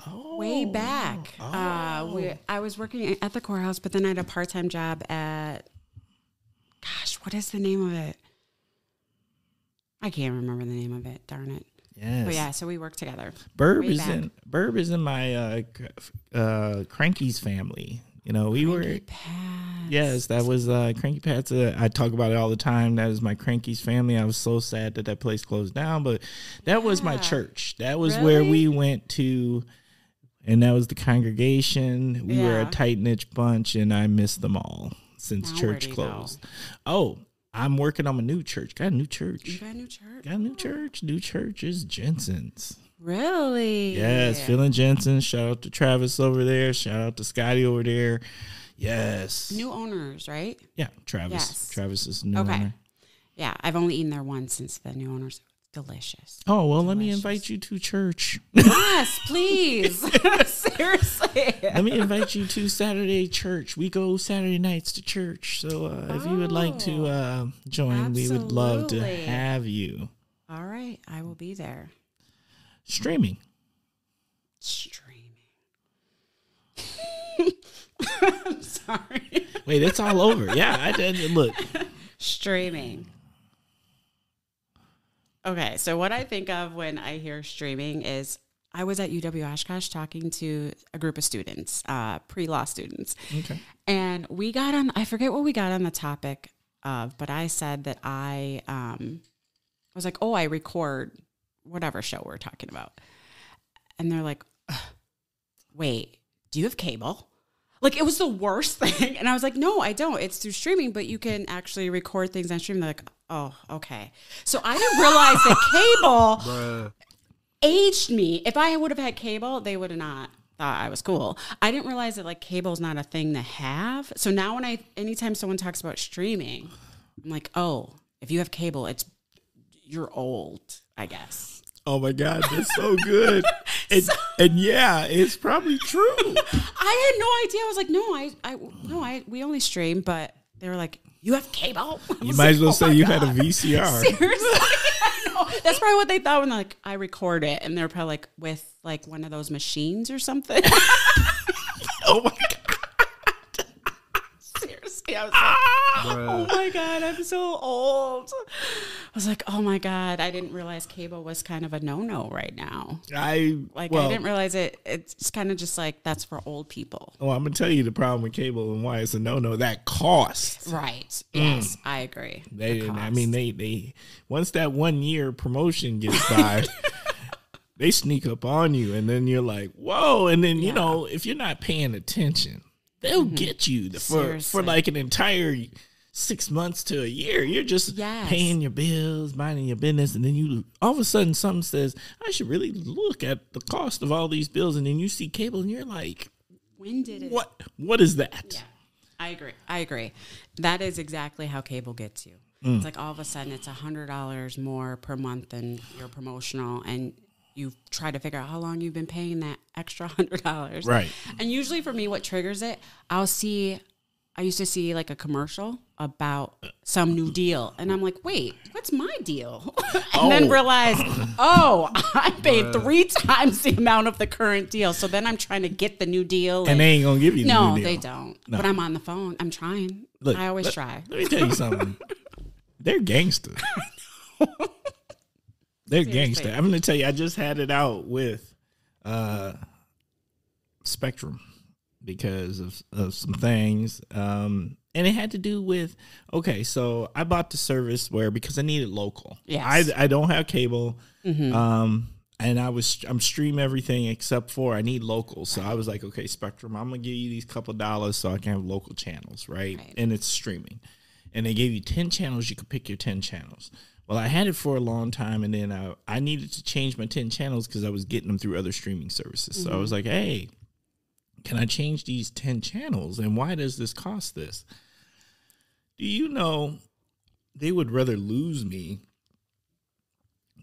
Speaker 1: Oh.
Speaker 2: Way back.
Speaker 1: Oh.
Speaker 2: I was working at the courthouse, but then I had a part-time job at, what is the name of it? I can't remember the name of it. Darn it.
Speaker 1: Yes.
Speaker 2: But yeah, so we worked together.
Speaker 1: Burb is in my Cranky's family.
Speaker 2: Cranky Pats.
Speaker 1: Yes, that was Cranky Pats. I talk about it all the time. That is my Cranky's family. I was so sad that place closed down, but that was my church. That was where we went to, and that was the congregation. We were a tight-knit bunch, and I miss them all since church closed. Oh, I'm working on a new church. Got a new church.
Speaker 2: You got a new church?
Speaker 1: Got a new church. New church is Jensen's.
Speaker 2: Really?
Speaker 1: Yes, Phil and Jensen. Shout out to Travis over there. Shout out to Scotty over there. Yes.
Speaker 2: New owners, right?
Speaker 1: Yeah, Travis.
Speaker 2: Yes.
Speaker 1: Travis is new owner.
Speaker 2: Yeah, I've only eaten there once since the new owners. Delicious.
Speaker 1: Oh, well, let me invite you to church.
Speaker 2: Yes, please. Seriously.
Speaker 1: Let me invite you to Saturday church. We go Saturday nights to church. So if you would like to join, we would love to have you.
Speaker 2: All right. I will be there.
Speaker 1: Streaming.
Speaker 2: I'm sorry.
Speaker 1: Wait, it's all over. Yeah, I did. Look.
Speaker 2: Streaming. Okay, so what I think of when I hear streaming is I was at UW Oshkosh talking to a group of students, pre-law students.
Speaker 1: Okay.
Speaker 2: And we got on, I forget what we got on the topic of, but I said that I was like, oh, I record whatever show we're talking about. And they're like, wait, do you have cable? Like, it was the worst thing. And I was like, no, I don't. It's through streaming, but you can actually record things on streaming. They're like, oh, okay. So I didn't realize that cable aged me. If I would have had cable, they would have not thought I was cool. I didn't realize that, like, cable is not a thing to have. So now anytime someone talks about streaming, I'm like, oh, if you have cable, you're old, I guess.
Speaker 1: Oh my God, that's so good. And yeah, it's probably true.
Speaker 2: I had no idea. I was like, no, we only stream, but they were like, you have cable?
Speaker 1: You might as well say you had a VCR.
Speaker 2: Seriously? I know. That's probably what they thought when like I record it, and they're probably like with like one of those machines or something.
Speaker 1: Oh my God.
Speaker 2: Seriously, I was like, oh my God, I'm so old. I was like, oh my God, I didn't realize cable was kind of a no-no right now. I didn't realize it. It's kind of just like, that's for old people.
Speaker 1: Well, I'm going to tell you the problem with cable and why it's a no-no. That cost.
Speaker 2: Right. Yes, I agree.
Speaker 1: They once that 1 year promotion gets by, they sneak up on you, and then you're like, whoa. And then, you know, if you're not paying attention, they'll get you for like an entire 6 months to a year. You're just paying your bills, minding your business, and then you all of a sudden something says, I should really look at the cost of all these bills, and then you see cable and you're like,
Speaker 2: when did it?
Speaker 1: What is that?
Speaker 2: Yeah, I agree. That is exactly how cable gets you. It's like all of a sudden it's $100 more per month than your promotional, and you try to figure out how long you've been paying that extra $100.
Speaker 1: Right.
Speaker 2: And usually for me, what triggers it, I used to see like a commercial about some new deal. And I'm like, wait, what's my deal? And then realize, I paid 3 times the amount of the current deal. So then I'm trying to get the new deal.
Speaker 1: And they ain't going to give you the new deal.
Speaker 2: No, they don't. No. But I'm on the phone. I'm trying. Look, I always try.
Speaker 1: Let me tell you something. They're gangster. They're gangster. I'm going to tell you, I just had it out with Spectrum because of some things. And it had to do with, so I bought the service because I needed local.
Speaker 2: Yes.
Speaker 1: I don't have cable. Mm-hmm. And I'm stream everything except for I need local. So I was like, okay, Spectrum, I'm going to give you these couple dollars so I can have local channels, right? And it's streaming. And they gave you 10 channels. You could pick your 10 channels. Well, I had it for a long time, and then I needed to change my 10 channels because I was getting them through other streaming services. So I was like, hey, can I change these 10 channels? And why does this cost this? Do you know they would rather lose me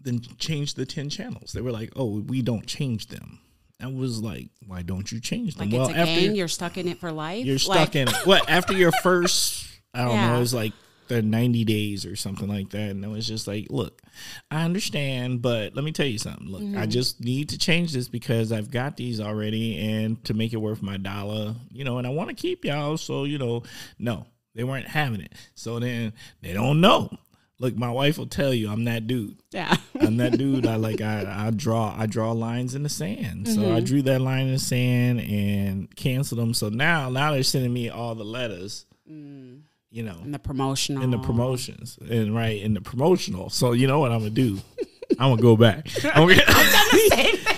Speaker 1: than change the 10 channels? They were like, oh, we don't change them. I was like, why don't you change them?
Speaker 2: Like, it's a game, you're stuck in it for life?
Speaker 1: You're stuck in it. What, after your first, I don't know, it was like the 90 days or something like that. And it was just like, look, I understand, but let me tell you something. Look, I just need to change this because I've got these already, and to make it worth my dollar, and I want to keep y'all. So, no, they weren't having it. So then they don't know. Look, my wife will tell you I'm that dude.
Speaker 2: Yeah.
Speaker 1: I'm that dude. I draw lines in the sand. So I drew that line in the sand and canceled them. So now they're sending me all the letters. In
Speaker 2: the promotional.
Speaker 1: In the promotions. And in the promotional. So you know what I'm going to do? I'm going to go back. I've done the same thing.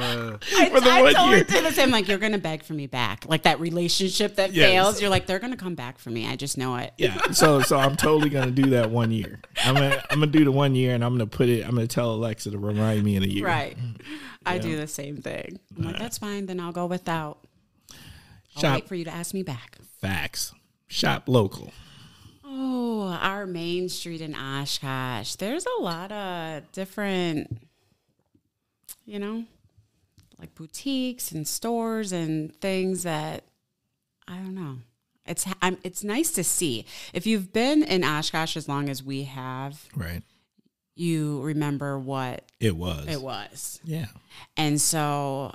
Speaker 2: I totally did the same. Like, you're going to beg for me back. Like that relationship that fails. You're like, they're going to come back for me. I just know it.
Speaker 1: Yeah. So I'm totally going to do that 1 year. I'm going to do the 1 year, and I'm going to tell Alexa to remind me in a year.
Speaker 2: Right. I do the same thing. I'm like, that's fine. Then I'll go without. I'll wait for you to ask me back.
Speaker 1: Facts. Shop local.
Speaker 2: Oh, our main street in Oshkosh. There's a lot of different, like boutiques and stores and things that, I don't know. It's nice to see. If you've been in Oshkosh as long as we have,
Speaker 1: right,
Speaker 2: you remember what
Speaker 1: it was.
Speaker 2: It was.
Speaker 1: Yeah.
Speaker 2: And so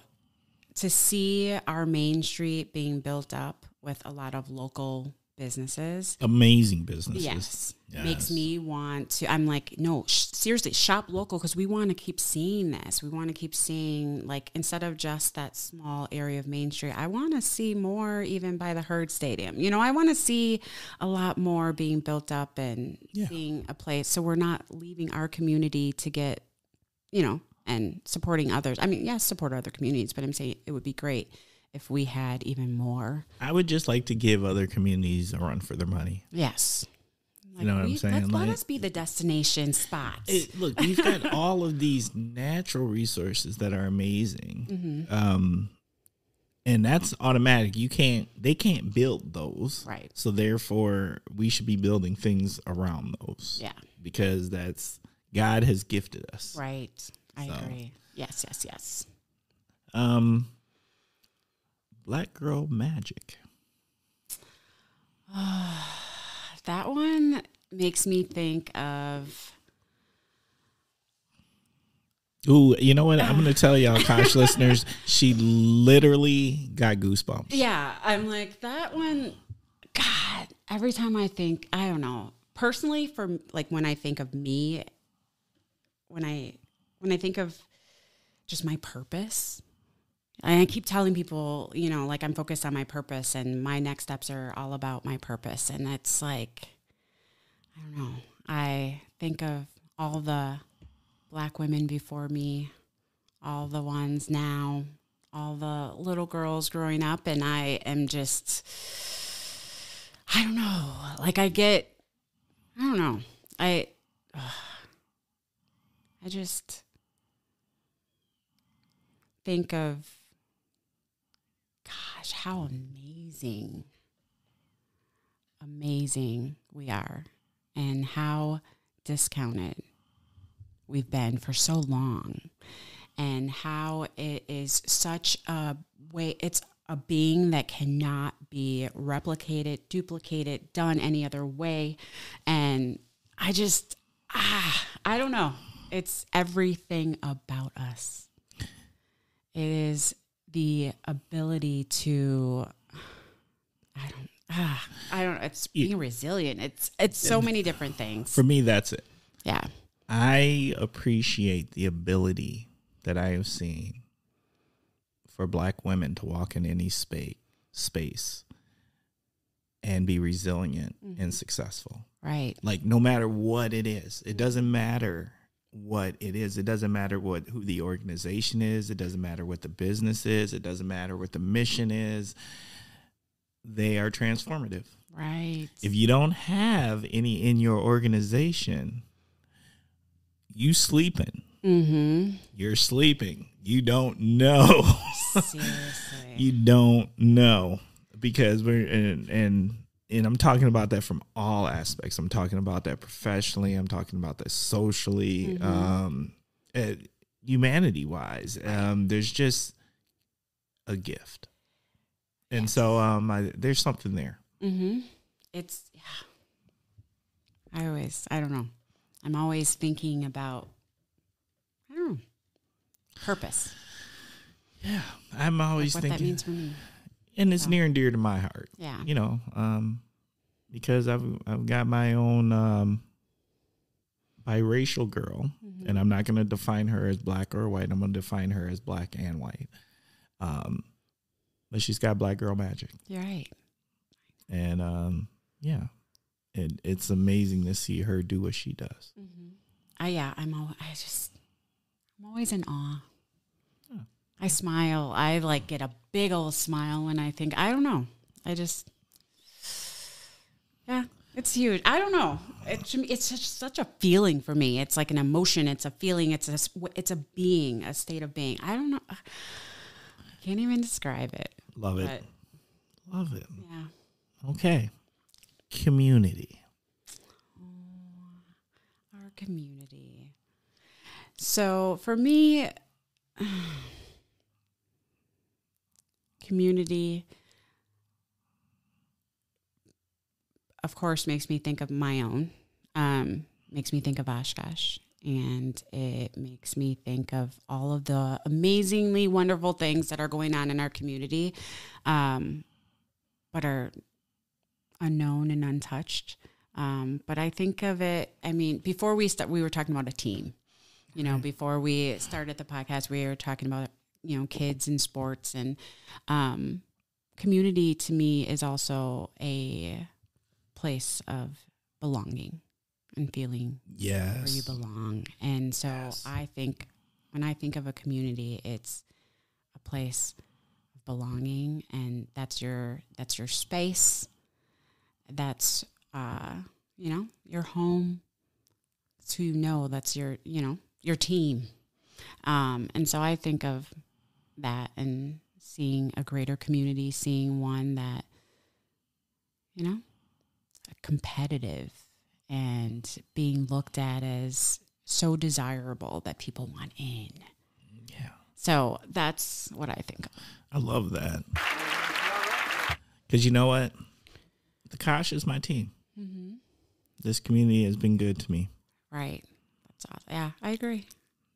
Speaker 2: to see our main street being built up with a lot of local businesses,
Speaker 1: amazing businesses,
Speaker 2: yes, makes me want to. I'm like, no, seriously, shop local, because we want to keep seeing this. We want to keep seeing, like, instead of just that small area of Main Street, I want to see more even by the Herd Stadium. I want to see a lot more being built up and being a place, so we're not leaving our community to get, and supporting others. I mean, yes, support other communities, but I'm saying it would be great if we had even more.
Speaker 1: I would just like to give other communities a run for their money.
Speaker 2: Like,
Speaker 1: you know what I'm saying?
Speaker 2: Let us be the destination spot.
Speaker 1: Look, we've got all of these natural resources that are amazing.
Speaker 2: Mm-hmm.
Speaker 1: And that's automatic. They can't build those.
Speaker 2: Right.
Speaker 1: So therefore, we should be building things around those.
Speaker 2: Yeah.
Speaker 1: Because God has gifted us.
Speaker 2: Right. I agree. Yes.
Speaker 1: Black Girl Magic.
Speaker 2: That one makes me think of.
Speaker 1: Ooh, you know what? I'm going to tell y'all, Kosh listeners, she literally got goosebumps.
Speaker 2: Yeah, I'm like, that one, God, every time I think, I don't know, personally, for like when I think of me, when I think of just my purpose, and I keep telling people, like, I'm focused on my purpose and my next steps are all about my purpose. And it's like, I don't know, I think of all the Black women before me, all the ones now, all the little girls growing up, and I am just, I don't know, like I don't know, I just think of, gosh, how amazing we are, and how discounted we've been for so long, and how it is such a way, it's a being that cannot be replicated, duplicated, done any other way. And I just, I don't know. It's everything about us. It is the ability to, I don't, it's being resilient. It's so many different things.
Speaker 1: For me, that's it.
Speaker 2: Yeah.
Speaker 1: I appreciate the ability that I have seen for Black women to walk in any space and be resilient and successful.
Speaker 2: Right.
Speaker 1: Like, no matter what it is, it doesn't matter what it is. It doesn't matter who the organization is. It doesn't matter what the business is. It doesn't matter what the mission is. They are transformative.
Speaker 2: Right.
Speaker 1: If you don't have any in your organization, you sleeping.
Speaker 2: Mm-hmm.
Speaker 1: You're sleeping. You don't know.
Speaker 2: Seriously.
Speaker 1: You don't know, because and I'm talking about that from all aspects. I'm talking about that professionally. I'm talking about that socially, humanity wise. There's just a gift. And so there's something there.
Speaker 2: Mm-hmm. It's, I don't know. I'm always thinking about, I don't know, purpose.
Speaker 1: Yeah. I'm always
Speaker 2: what
Speaker 1: thinking.
Speaker 2: What that means for me.
Speaker 1: And it's near and dear to my heart.
Speaker 2: Yeah.
Speaker 1: Because I've got my own biracial girl, and I'm not going to define her as Black or white. I'm going to define her as Black and white. But she's got Black girl magic.
Speaker 2: You're right.
Speaker 1: And it's amazing to see her do what she does.
Speaker 2: Mm-hmm. I'm always in awe. I smile. I like get a big old smile when I think, I don't know. Yeah, it's huge. I don't know. It's such a feeling for me. It's like an emotion. It's a feeling. It's a being, a state of being. I don't know. I can't even describe it.
Speaker 1: Love it. Love it.
Speaker 2: Yeah.
Speaker 1: Okay. Community.
Speaker 2: Our community. So for me, community, of course, makes me think of my own, makes me think of Oshkosh, and it makes me think of all of the amazingly wonderful things that are going on in our community, but are unknown and untouched. But I think of it, I mean, before we were talking about a team. Before we started the podcast, we were talking about, kids and sports, and community to me is also a place of belonging and feeling where you belong. And so I think when I think of a community, it's a place of belonging, and that's your space. That's, your home. It's who that's your team. And so I think of that and seeing a greater community, seeing one that, competitive and being looked at as so desirable that people want in.
Speaker 1: Yeah.
Speaker 2: So that's what I think of.
Speaker 1: I love that. Because you know what? The Kosh is my team. Mm-hmm. This community has been good to me.
Speaker 2: Right. That's awesome. Yeah, I agree.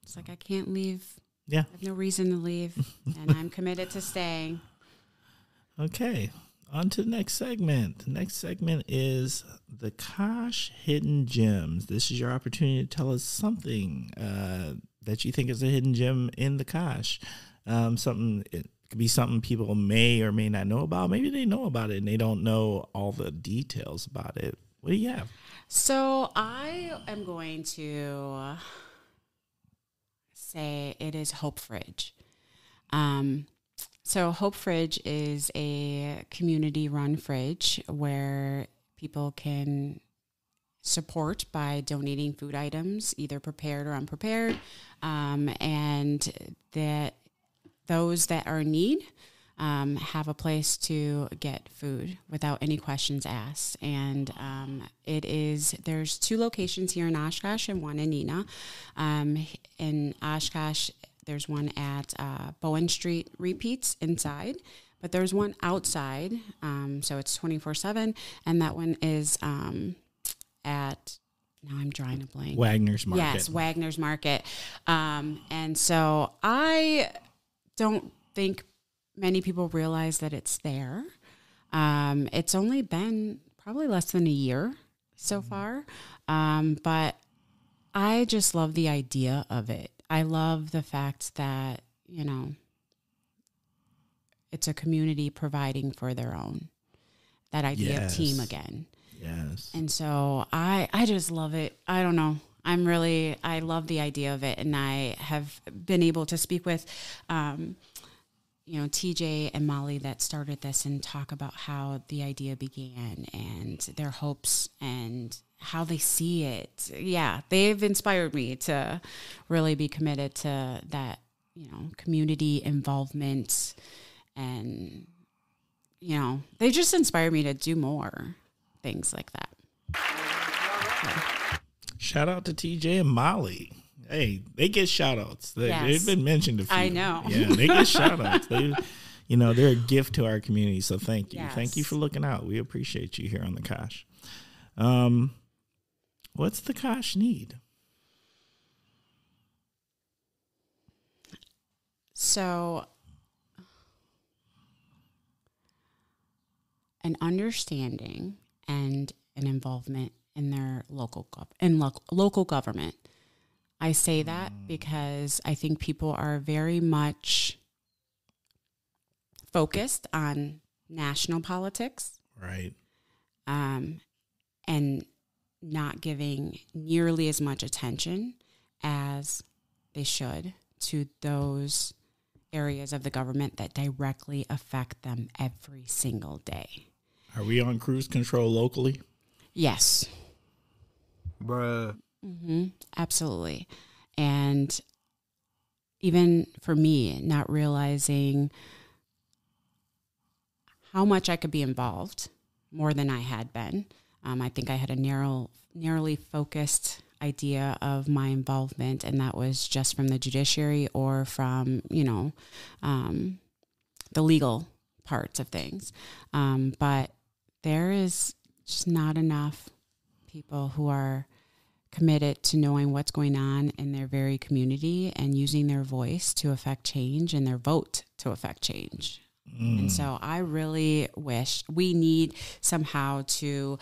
Speaker 2: It's like I can't leave.
Speaker 1: Yeah.
Speaker 2: I have no reason to leave, and I'm committed to staying.
Speaker 1: Okay. On to the next segment. The next segment is the Kosh Hidden Gems. This is your opportunity to tell us something that you think is a hidden gem in the Kosh. It could be something people may or may not know about. Maybe they know about it and they don't know all the details about it. What do you have?
Speaker 2: So I am going to say it is Hope Fridge. So Hope Fridge is a community-run fridge where people can support by donating food items, either prepared or unprepared, and that those that are in need have a place to get food without any questions asked. And there's 2 locations here in Oshkosh and one in Neenah. In Oshkosh, there's one at Bowen Street Repeats inside, but there's one outside, so it's 24/7, and that one is at, now I'm drawing a blank.
Speaker 1: Wagner's Market.
Speaker 2: Yes, Wagner's Market. And so I don't think many people realize that it's there. It's only been probably less than a year so far, but I just love the idea of it. I love the fact that, it's a community providing for their own. That idea of team again.
Speaker 1: Yes.
Speaker 2: And so I just love it. I don't know. I love the idea of it. And I have been able to speak with, TJ and Molly that started this and talk about how the idea began and their hopes and how they see it. Yeah, they've inspired me to really be committed to that, community involvement. And, they just inspired me to do more things like that. So.
Speaker 1: Shout out to TJ and Molly. Hey, they get shout outs. They've been mentioned a few.
Speaker 2: I know.
Speaker 1: Yeah, they get shout outs. They're a gift to our community. So thank you.
Speaker 2: Yes.
Speaker 1: Thank you for looking out. We appreciate you here on the Kosh. What's the Kosh need?
Speaker 2: So an understanding and an involvement in their local government. I say that because I think people are very much focused on national politics.
Speaker 1: Right.
Speaker 2: And not giving nearly as much attention as they should to those areas of the government that directly affect them every single day.
Speaker 1: Are we on cruise control locally?
Speaker 2: Yes.
Speaker 3: Bruh.
Speaker 2: Absolutely. And even for me, not realizing how much I could be involved more than I had been. I think I had a narrowly focused idea of my involvement, and that was just from the judiciary or from, the legal parts of things. But there is just not enough people who are committed to knowing what's going on in their very community and using their voice to affect change and their vote to affect change. And so I really wish we need somehow to,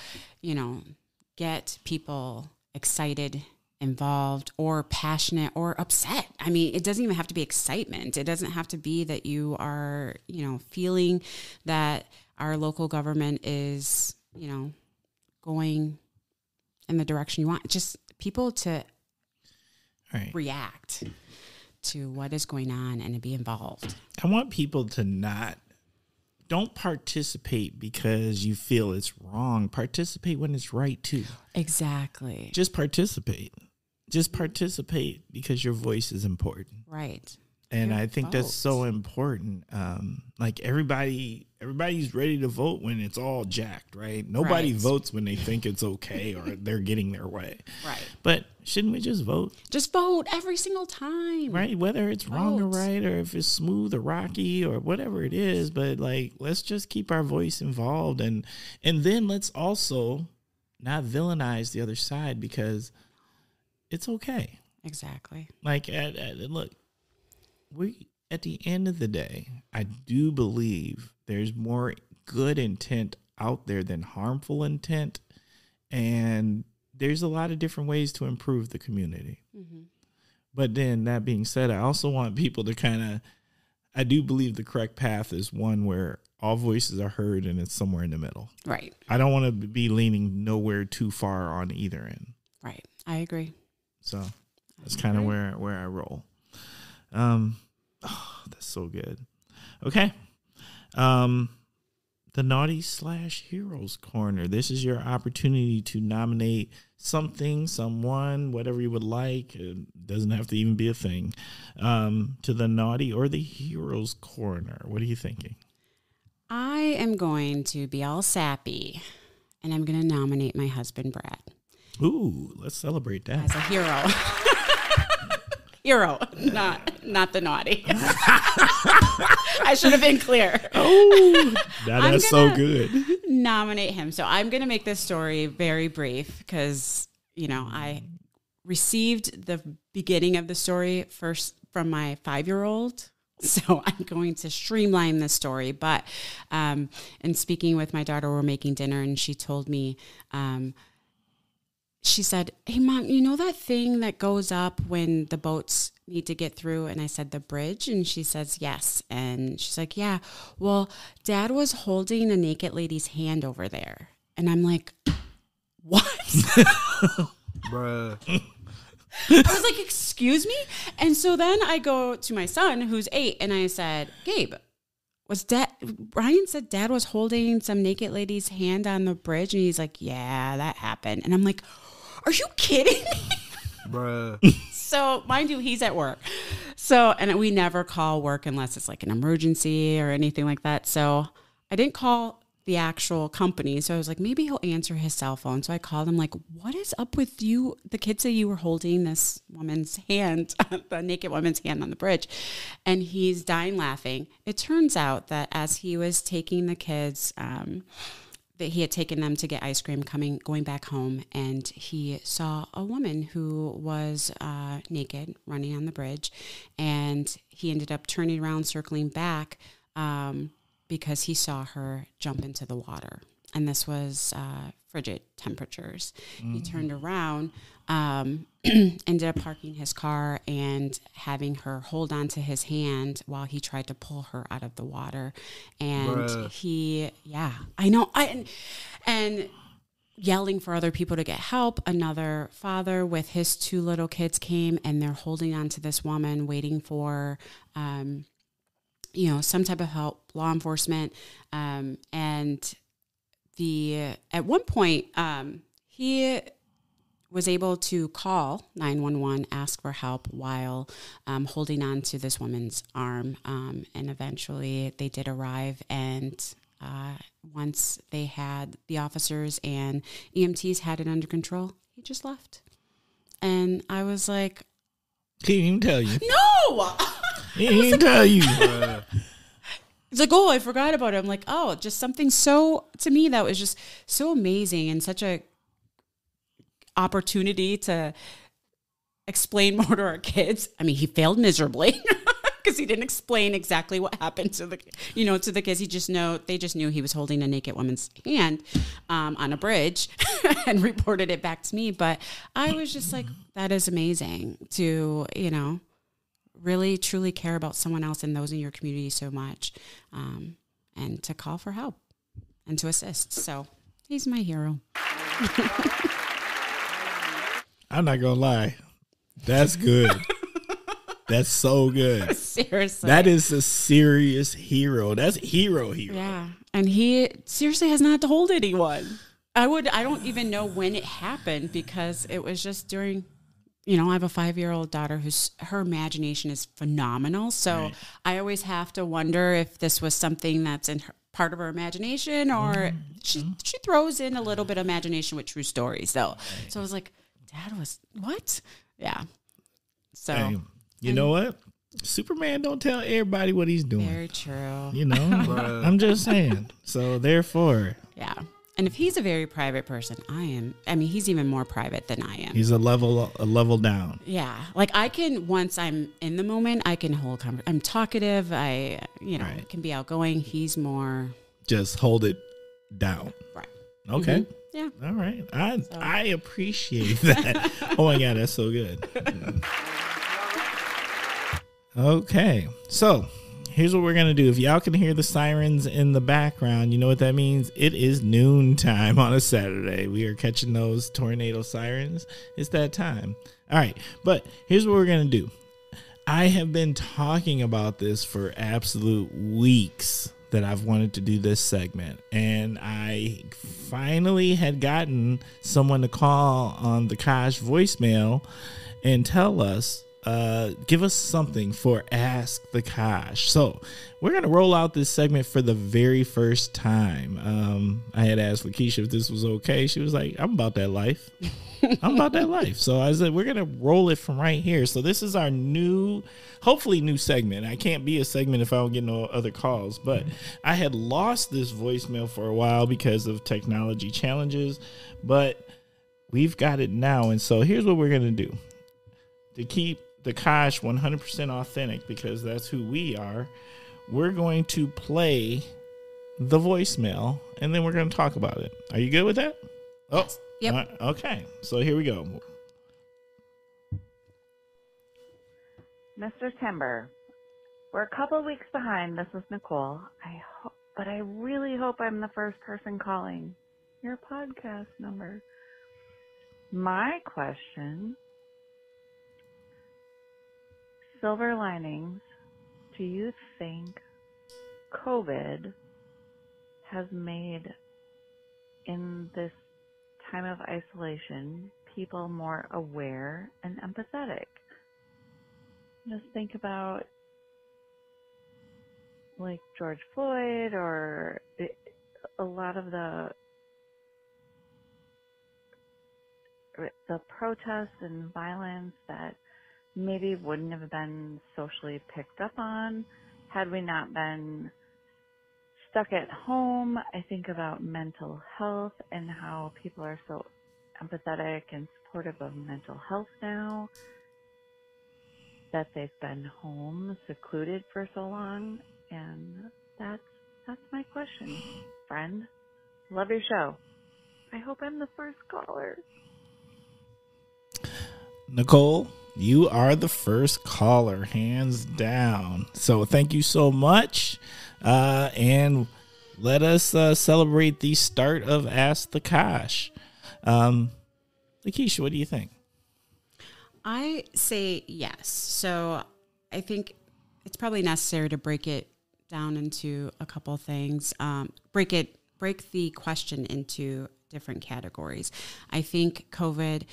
Speaker 2: get people excited, involved, or passionate, or upset. I mean, it doesn't even have to be excitement. It doesn't have to be that you are, feeling that our local government is, going in the direction you want. Just people to react to what is going on and to be involved.
Speaker 1: I want people to don't participate because you feel it's wrong. Participate when it's right too.
Speaker 2: Exactly.
Speaker 1: Just participate. Just participate because your voice is important.
Speaker 2: Right.
Speaker 1: And I think that's so important. Like everybody's ready to vote when it's all jacked, right? Nobody votes when they think it's okay or they're getting their way.
Speaker 2: Right.
Speaker 1: But shouldn't we just vote?
Speaker 2: Just vote every single time.
Speaker 1: Right. Whether it's wrong or right, or if it's smooth or rocky or whatever it is. But let's just keep our voice involved. And then let's also not villainize the other side because it's okay.
Speaker 2: Exactly.
Speaker 1: Look. At the end of the day, I do believe there's more good intent out there than harmful intent. And there's a lot of different ways to improve the community. Mm-hmm. But then that being said, I also want people to I do believe the correct path is one where all voices are heard and it's somewhere in the middle.
Speaker 2: Right.
Speaker 1: I don't want to be leaning nowhere too far on either end.
Speaker 2: Right. I agree.
Speaker 1: So that's kind of where I roll. That's so good. Okay. The Naughty / Heroes Corner. This is your opportunity to nominate something, someone, whatever you would like. It doesn't have to even be a thing. To the Naughty or the Heroes Corner. What are you thinking?
Speaker 2: I am going to be all sappy, and I'm going to nominate my husband, Brad.
Speaker 1: Ooh, let's celebrate that.
Speaker 2: As a hero. Hero, not the naughty. I should have been clear.
Speaker 1: Oh, that's so good.
Speaker 2: Nominate him. So I'm going to make this story very brief because, I received the beginning of the story first from my 5-year-old. So I'm going to streamline this story. But in speaking with my daughter, we're making dinner, and she told me, she said, "Hey, Mom, you know that thing that goes up when the boats need to get through?" And I said, "The bridge?" And she says, "Yes." And she's like, "Yeah, well, Dad was holding a naked lady's hand over there." And I'm like, "What?"
Speaker 3: Bruh.
Speaker 2: I was like, "Excuse me?" And so then I go to my son, who's 8, and I said, "Gabe, Brian said Dad was holding some naked lady's hand on the bridge?" And he's like, "Yeah, that happened." And I'm like, "Are you kidding me?"
Speaker 3: Bruh.
Speaker 2: So, mind you, he's at work. So, and we never call work unless it's like an emergency or anything like that. So I didn't call the actual company. So I was like, maybe he'll answer his cell phone. So I called him like, "What is up with you? The kids say you were holding this woman's hand, the naked woman's hand on the bridge." And he's dying laughing. It turns out that as he was taking the kids, that he had taken them to get ice cream going back home, and he saw a woman who was naked running on the bridge, and he ended up turning around, circling back, because he saw her jump into the water. And this was frigid temperatures. Mm-hmm. He turned around, ended up parking his car and having her hold on to his hand while he tried to pull her out of the water. And I know. And yelling for other people to get help. Another father with his 2 little kids came, and they're holding on to this woman, waiting for some type of help, law enforcement. And at one point, he was able to call 911, ask for help while holding on to this woman's arm. And eventually they did arrive. And once they had the officers and EMTs had it under control, he just left. And I was like,
Speaker 1: he didn't even tell you.
Speaker 2: No!
Speaker 1: He didn't even tell you.
Speaker 2: It's like, oh, I forgot about it. I'm like, oh, just something so, to me, that was just so amazing and such a opportunity to explain more to our kids. I mean, he failed miserably because he didn't explain exactly what happened to the kids. They just knew he was holding a naked woman's hand on a bridge and reported it back to me. But I was just like, that is amazing to, really truly care about someone else and those in your community so much, and to call for help and to assist. So he's my hero.
Speaker 1: I'm not gonna lie, that's good. That's so good.
Speaker 2: Seriously,
Speaker 1: that is a serious hero. That's hero.
Speaker 2: Yeah, and he seriously has not had to hold anyone. I don't even know when it happened because it was just during. I have a 5-year-old daughter her imagination is phenomenal. So right. I always have to wonder if this was something that's in part of her imagination or she throws in a little bit of imagination with true stories. So I was like, Dad was what? Yeah. So
Speaker 1: hey, you know what? Superman don't tell everybody what he's doing.
Speaker 2: Very true.
Speaker 1: I'm just saying. So therefore.
Speaker 2: Yeah. And if he's a very private person, he's even more private than I am.
Speaker 1: He's a level down.
Speaker 2: Yeah. Like once I'm in the moment, I can hold I'm talkative. I can be outgoing. He's more.
Speaker 1: Just hold it down.
Speaker 2: Right.
Speaker 1: Okay.
Speaker 2: Mm-hmm. Yeah.
Speaker 1: All right. I appreciate that. Oh my God, that's so good. Okay. So here's what we're going to do. If y'all can hear the sirens in the background, you know what that means? It is noon time on a Saturday. We are catching those tornado sirens. It's that time. All right. But here's what we're going to do. I have been talking about this for absolute weeks that I've wanted to do this segment. And I finally had gotten someone to call on the Kosh voicemail and tell us, give us something for Ask the Kosh. So we're going to roll out this segment for the very first time. I had asked LaKeisha if this was okay. She was like, I'm about that life. I'm about that life. So I said, we're going to roll it from right here. So this is our hopefully new segment. I can't be a segment if I don't get no other calls, but I had lost this voicemail for a while because of technology challenges, but we've got it now. And so here's what we're going to do to keep the Kosh 100% authentic, because that's who we are. We're going to play the voicemail and then we're going to talk about it. Are you good with that? Oh,
Speaker 2: yep.
Speaker 1: Okay. So here we go.
Speaker 4: Mr. Timber, we're a couple weeks behind. This is Nicole. But I really hope I'm the first person calling your podcast number. My question: silver linings. Do you think COVID has made, in this time of isolation, people more aware and empathetic? Just think about like George Floyd or a lot of the protests and violence that maybe wouldn't have been socially picked up on had we not been stuck at home. I think about mental health and how people are so empathetic and supportive of mental health now that they've been home, secluded for so long. And that's my question, friend. Love your show. I hope I'm the first caller.
Speaker 1: Nicole, you are the first caller, hands down. So thank you so much. And let us celebrate the start of Ask the Kosh. LaKeisha, what do you think?
Speaker 2: I say yes. So I think it's probably necessary to break it down into a couple things. Break the question into different categories. I think COVID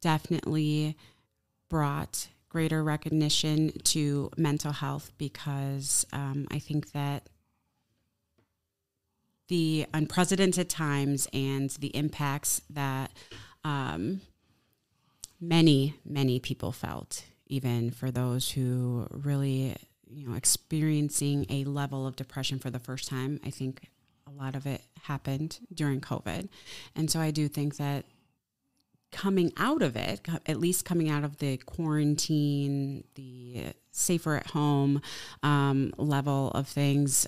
Speaker 2: definitely brought greater recognition to mental health because I think that the unprecedented times and the impacts that many people felt, even for those who really, experiencing a level of depression for the first time. I think a lot of it happened during COVID. And so I do think that coming out of it, at least coming out of the quarantine, the safer at home level of things,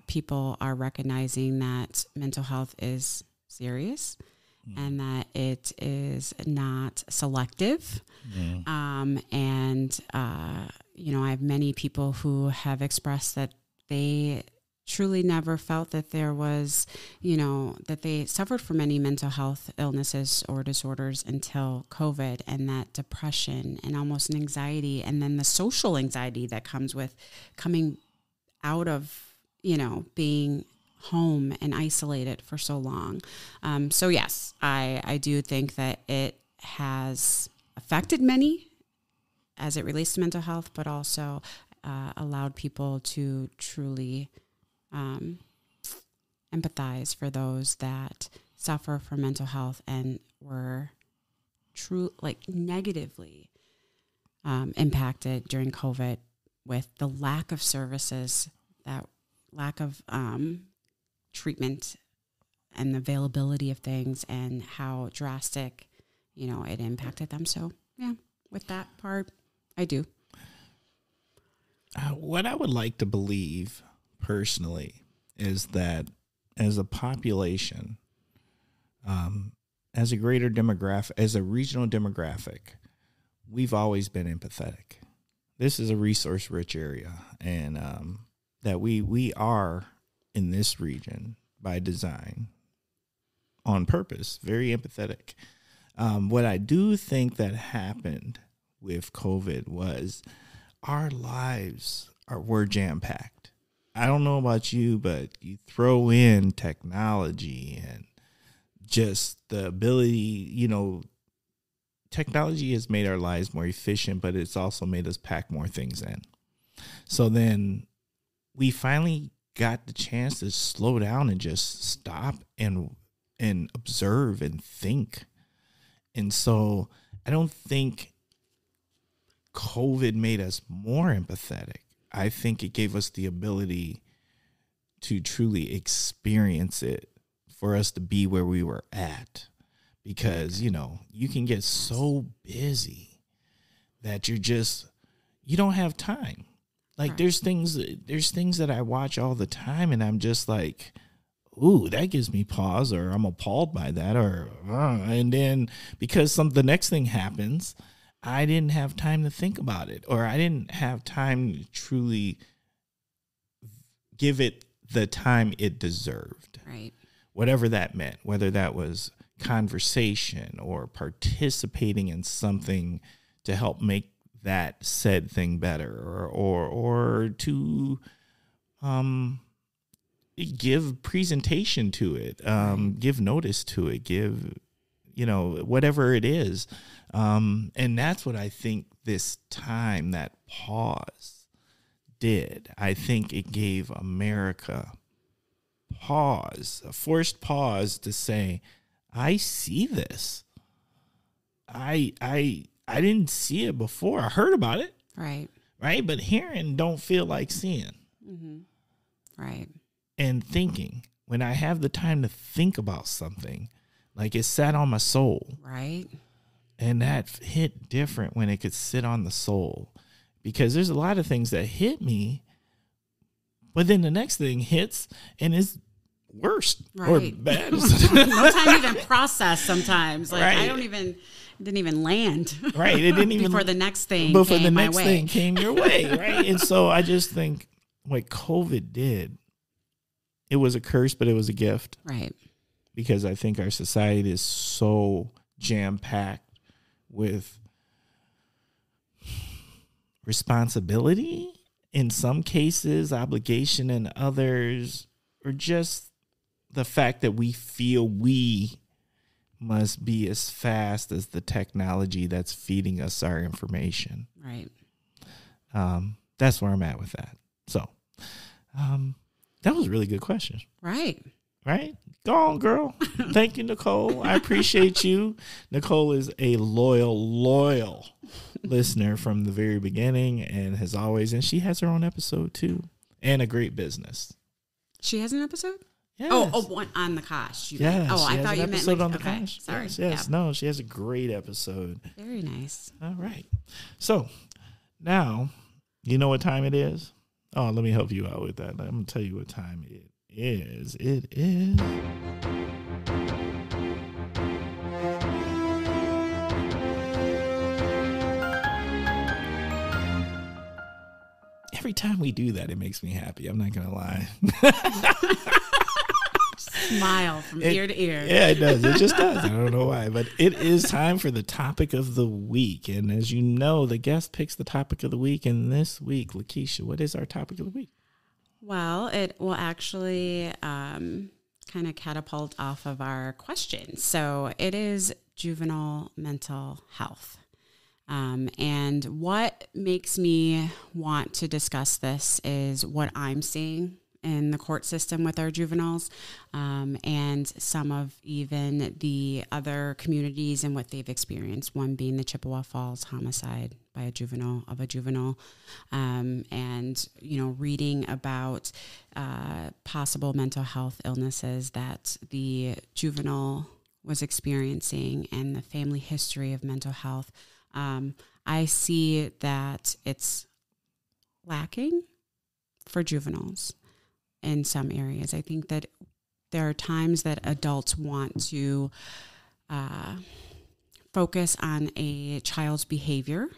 Speaker 2: people are recognizing that mental health is serious and that it is not selective. I have many people who have expressed that they truly never felt that there was, that they suffered from any mental health illnesses or disorders until COVID, and that depression and almost an anxiety, and then the social anxiety that comes with coming out of, being home and isolated for so long. So yes, I do think that it has affected many as it relates to mental health, but also allowed people to truly empathize for those that suffer from mental health and were negatively impacted during COVID with the lack of services, that lack of treatment and the availability of things, and how drastic, it impacted them. So yeah, with that part, I do.
Speaker 1: What I would like to believe personally is that as a population, as a greater demographic, as a regional demographic, we've always been empathetic. This is a resource-rich area, and that we are in this region by design, on purpose, very empathetic. What I do think that happened with COVID was our lives were jam-packed. I don't know about you, but you throw in technology and just the ability, technology has made our lives more efficient, but it's also made us pack more things in. So then we finally got the chance to slow down and just stop and observe and think. And so I don't think COVID made us more empathetic. I think it gave us the ability to truly experience it, for us to be where we were at. Because, you can get so busy that you don't have time. Like right. There's things that I watch all the time and I'm just like, ooh, that gives me pause, or I'm appalled by that, and then because the next thing happens, I didn't have time to think about it, or I didn't have time to truly give it the time it deserved.
Speaker 2: Right.
Speaker 1: Whatever that meant, whether that was conversation or participating in something to help make that said thing better, or to give presentation to it, give notice to it, give, whatever it is. And that's what I think this time, that pause did. I think it gave America a forced pause to say, I see this. I didn't see it before. I heard about it.
Speaker 2: Right.
Speaker 1: Right. But hearing don't feel like seeing.
Speaker 2: Mm-hmm. Right.
Speaker 1: And thinking, when I have the time to think about something, like it sat on my soul.
Speaker 2: Right.
Speaker 1: And that hit different when it could sit on the soul, because there's a lot of things that hit me, but then the next thing hits and is worse or bad.
Speaker 2: No time to even process sometimes. Like
Speaker 1: right.
Speaker 2: I didn't even land.
Speaker 1: Right. It didn't even
Speaker 2: before the next thing
Speaker 1: before
Speaker 2: came
Speaker 1: the
Speaker 2: my
Speaker 1: next
Speaker 2: way.
Speaker 1: thing came your way. Right. And so I just think what COVID did, it was a curse, but it was a gift.
Speaker 2: Right.
Speaker 1: Because I think our society is so jam-packed with responsibility in some cases, obligation in others, or just the fact that we feel we must be as fast as the technology that's feeding us our information.
Speaker 2: Right.
Speaker 1: That's where I'm at with that. So that was a really good question.
Speaker 2: Right.
Speaker 1: Go on, girl. Thank you, Nicole. I appreciate you. Nicole is a loyal listener from the very beginning and has always, and she has her own episode too, and a great business.
Speaker 2: She has an episode?
Speaker 1: Yes.
Speaker 2: One on the Kosh.
Speaker 1: Yes.
Speaker 2: Oh, I thought you meant like,
Speaker 1: on the
Speaker 2: okay,
Speaker 1: Kosh.
Speaker 2: sorry.
Speaker 1: Yes.
Speaker 2: Yeah.
Speaker 1: No, she has a great episode.
Speaker 2: Very nice.
Speaker 1: All right. So now, you know what time it is? Oh, let me help you out with that. I'm going to tell you what time it is. It is... Every time we do that, it makes me happy. I'm not going to lie.
Speaker 2: Smile from ear to ear.
Speaker 1: Yeah, it does. It just does. I don't know why. But it is time for the topic of the week. And as you know, the guest picks the topic of the week. And this week, LaKeisha, what is our topic of the week?
Speaker 2: Well, it will actually kind of catapult off of our question. So it is juvenile mental health. And what makes me want to discuss this is what I'm seeing in the court system with our juveniles, and some of even the other communities and what they've experienced, one being the Chippewa Falls homicide by a juvenile, and, you know, reading about possible mental health illnesses that the juvenile was experiencing and the family history of mental health. I see that it's lacking for juveniles in some areas. I think that there are times that adults want to focus on a child's behavior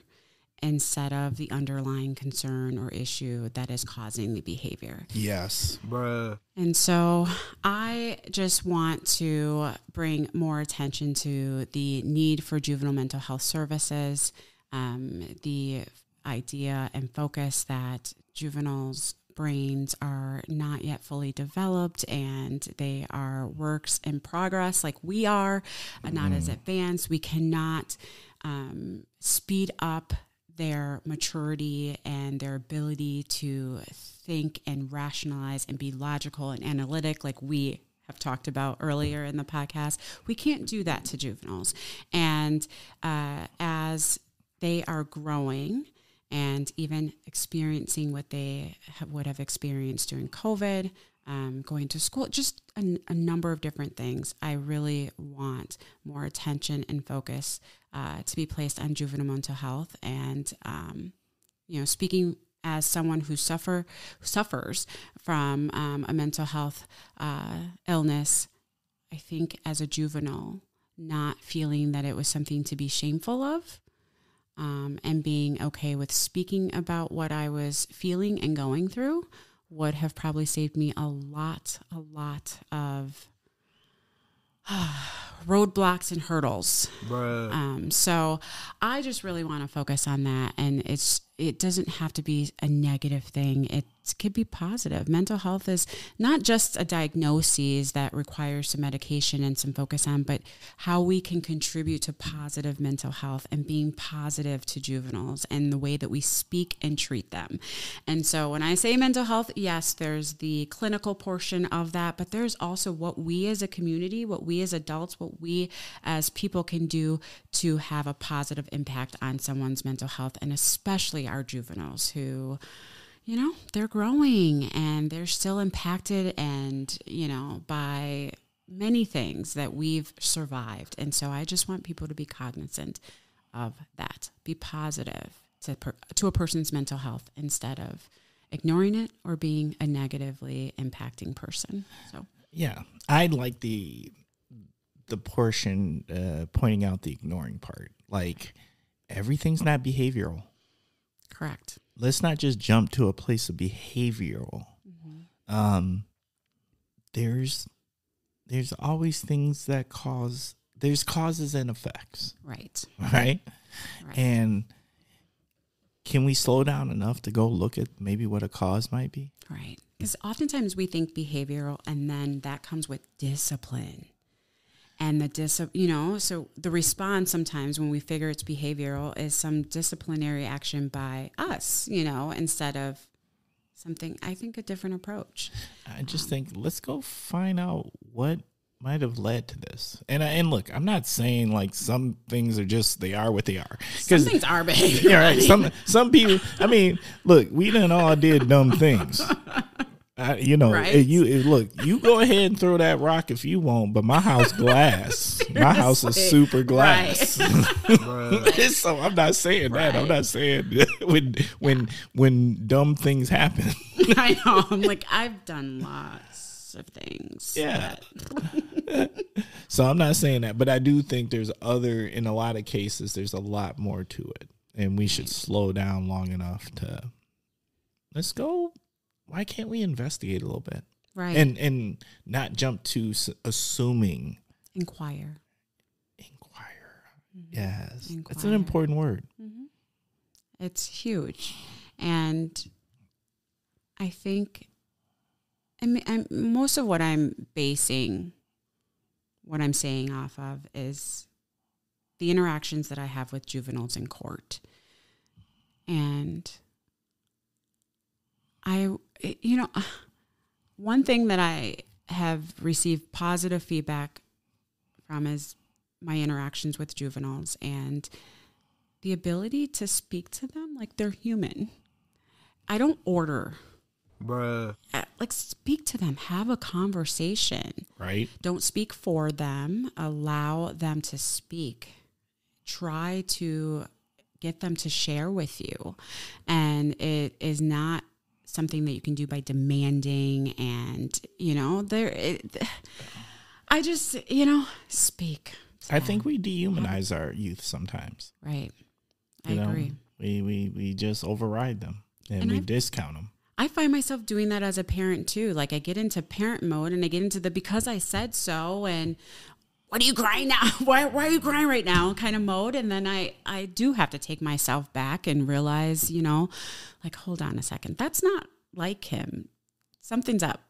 Speaker 2: instead of the underlying concern or issue that is causing the behavior.
Speaker 1: Yes.
Speaker 3: Bruh.
Speaker 2: And so I just want to bring more attention to the need for juvenile mental health services, the idea and focus that juveniles' brains are not yet fully developed and they are works in progress like we are, not as advanced. We cannot speed up their maturity and their ability to think and rationalize and be logical and analytic like we have talked about earlier in the podcast. We can't do that to juveniles. And as they are growing and even experiencing what they would have experienced during COVID, going to school, just a number of different things, I really want more attention and focus to be placed on juvenile mental health. And, you know, speaking as someone who suffers from a mental health illness, I think as a juvenile, not feeling that it was something to be shameful of, and being okay with speaking about what I was feeling and going through would have probably saved me a lot of roadblocks and hurdles.
Speaker 3: Bruh.
Speaker 2: So I just really want to focus on that. And it doesn't have to be a negative thing. It could be positive. Mental health is not just a diagnosis that requires some medication and some focus on, but how we can contribute to positive mental health and being positive to juveniles and the way that we speak and treat them. And so when I say mental health, yes, there's the clinical portion of that, but there's also what we as a community, what we as adults, what we as people can do to have a positive impact on someone's mental health, and especially our juveniles who, you know, they're growing and they're still impacted and, you know, by many things that we've survived. And so I just want people to be cognizant of that, be positive to a person's mental health instead of ignoring it or being a negatively impacting person. So,
Speaker 1: yeah, I like the portion pointing out the ignoring part. Like, everything's not behavioral.
Speaker 2: correct.
Speaker 1: Let's not just jump to a place of behavioral. Mm-hmm. There's always things that there's causes and effects.
Speaker 2: Right.
Speaker 1: Right.
Speaker 2: Right.
Speaker 1: And can we slow down enough to go look at maybe what a cause might be?
Speaker 2: Right. Because oftentimes we think behavioral, and then that comes with discipline. And so the response sometimes when we figure it's behavioral is some disciplinary action by us, instead of something, I think, a different approach.
Speaker 1: I just think let's go find out what might have led to this. And look, I'm not saying like some things are just, they are what they are.
Speaker 2: Some things are behavioral.
Speaker 1: Yeah, right. Some people, look, we done all did dumb things. Right? Look, you go ahead and throw that rock if you want, but my house glass. My house is super glass. Right. So I'm not saying that. I'm not saying when dumb things happen.
Speaker 2: I know. I'm like, I've done lots of things.
Speaker 1: Yeah. So I'm not saying that, but I do think in a lot of cases, there's a lot more to it, and we should slow down long enough to let's go. Why can't we investigate a little bit?
Speaker 2: Right.
Speaker 1: And not jump to assuming.
Speaker 2: Inquire.
Speaker 1: Mm-hmm. Yes.
Speaker 2: Inquire.
Speaker 1: That's an important word.
Speaker 2: Mm-hmm. It's huge. And I think, most of what I'm basing what I'm saying off of is the interactions that I have with juveniles in court. And one thing that I have received positive feedback from is my interactions with juveniles and the ability to speak to them like they're human. I don't order.
Speaker 3: Bruh.
Speaker 2: Like, speak to them, have a conversation.
Speaker 1: Right.
Speaker 2: Don't speak for them. Allow them to speak. Try to get them to share with you. And it is not something that you can do by demanding and, speak.
Speaker 1: I think we dehumanize our youth sometimes.
Speaker 2: Right. I agree.
Speaker 1: We just override them and we discount them.
Speaker 2: I find myself doing that as a parent too. Like, I get into parent mode and I get into the because I said so and what are you crying now? Why are you crying right now kind of mode? And then I do have to take myself back and realize, like, hold on a second. That's not like him. Something's up.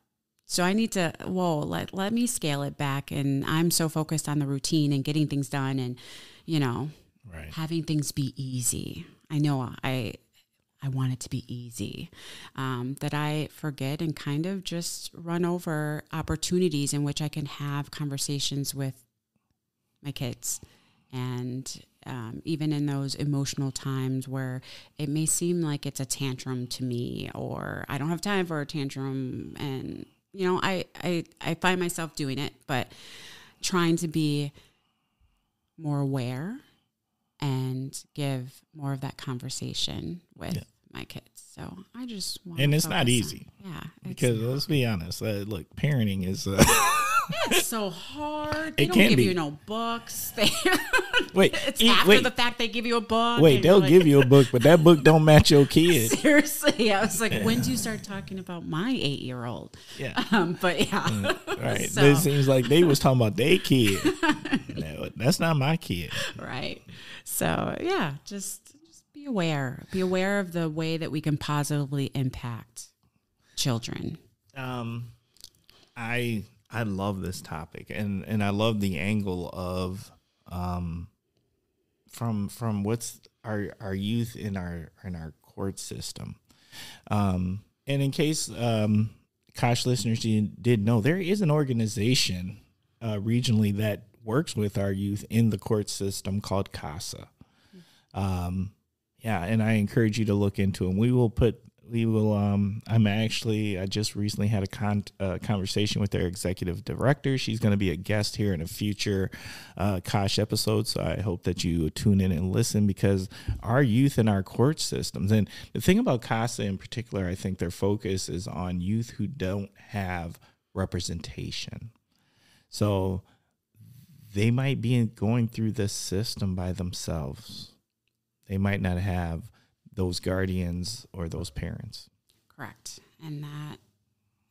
Speaker 2: So I need to, let me scale it back. And I'm so focused on the routine and getting things done and,
Speaker 1: right.
Speaker 2: having things be easy. I know I want it to be easy, that I forget and kind of just run over opportunities in which I can have conversations with my kids. And even in those emotional times where it may seem like it's a tantrum to me or I don't have time for a tantrum. And, I find myself doing it, but trying to be more aware and give more of that conversation with my kids. So I just want
Speaker 1: and it's not easy. Because let's be honest. Look, parenting is
Speaker 2: it's so hard. They
Speaker 1: it
Speaker 2: don't
Speaker 1: can
Speaker 2: give
Speaker 1: be.
Speaker 2: you no books. It's
Speaker 1: wait.
Speaker 2: the fact they give you a book.
Speaker 1: Wait, they'll give you a book, but that book don't match your kid.
Speaker 2: Seriously, I was like, when do you start talking about my 8-year-old?
Speaker 1: Yeah,
Speaker 2: but yeah,
Speaker 1: right.
Speaker 2: So.
Speaker 1: It seems like they was talking about their kid. No, that's not my kid.
Speaker 2: Right. So yeah, just be aware. Be aware of the way that we can positively impact children.
Speaker 1: I love this topic and I love the angle of from what's our youth in our court system. And in case Kosh listeners did know, there is an organization regionally that works with our youth in the court system called CASA. And I encourage you to look into them. I just recently had a conversation with their executive director. She's going to be a guest here in a future Kosh episode. So I hope that you tune in and listen, because our youth in our court systems, and the thing about CASA in particular, I think their focus is on youth who don't have representation. So they might be going through this system by themselves. They might not have those guardians or those parents.
Speaker 2: Correct. And that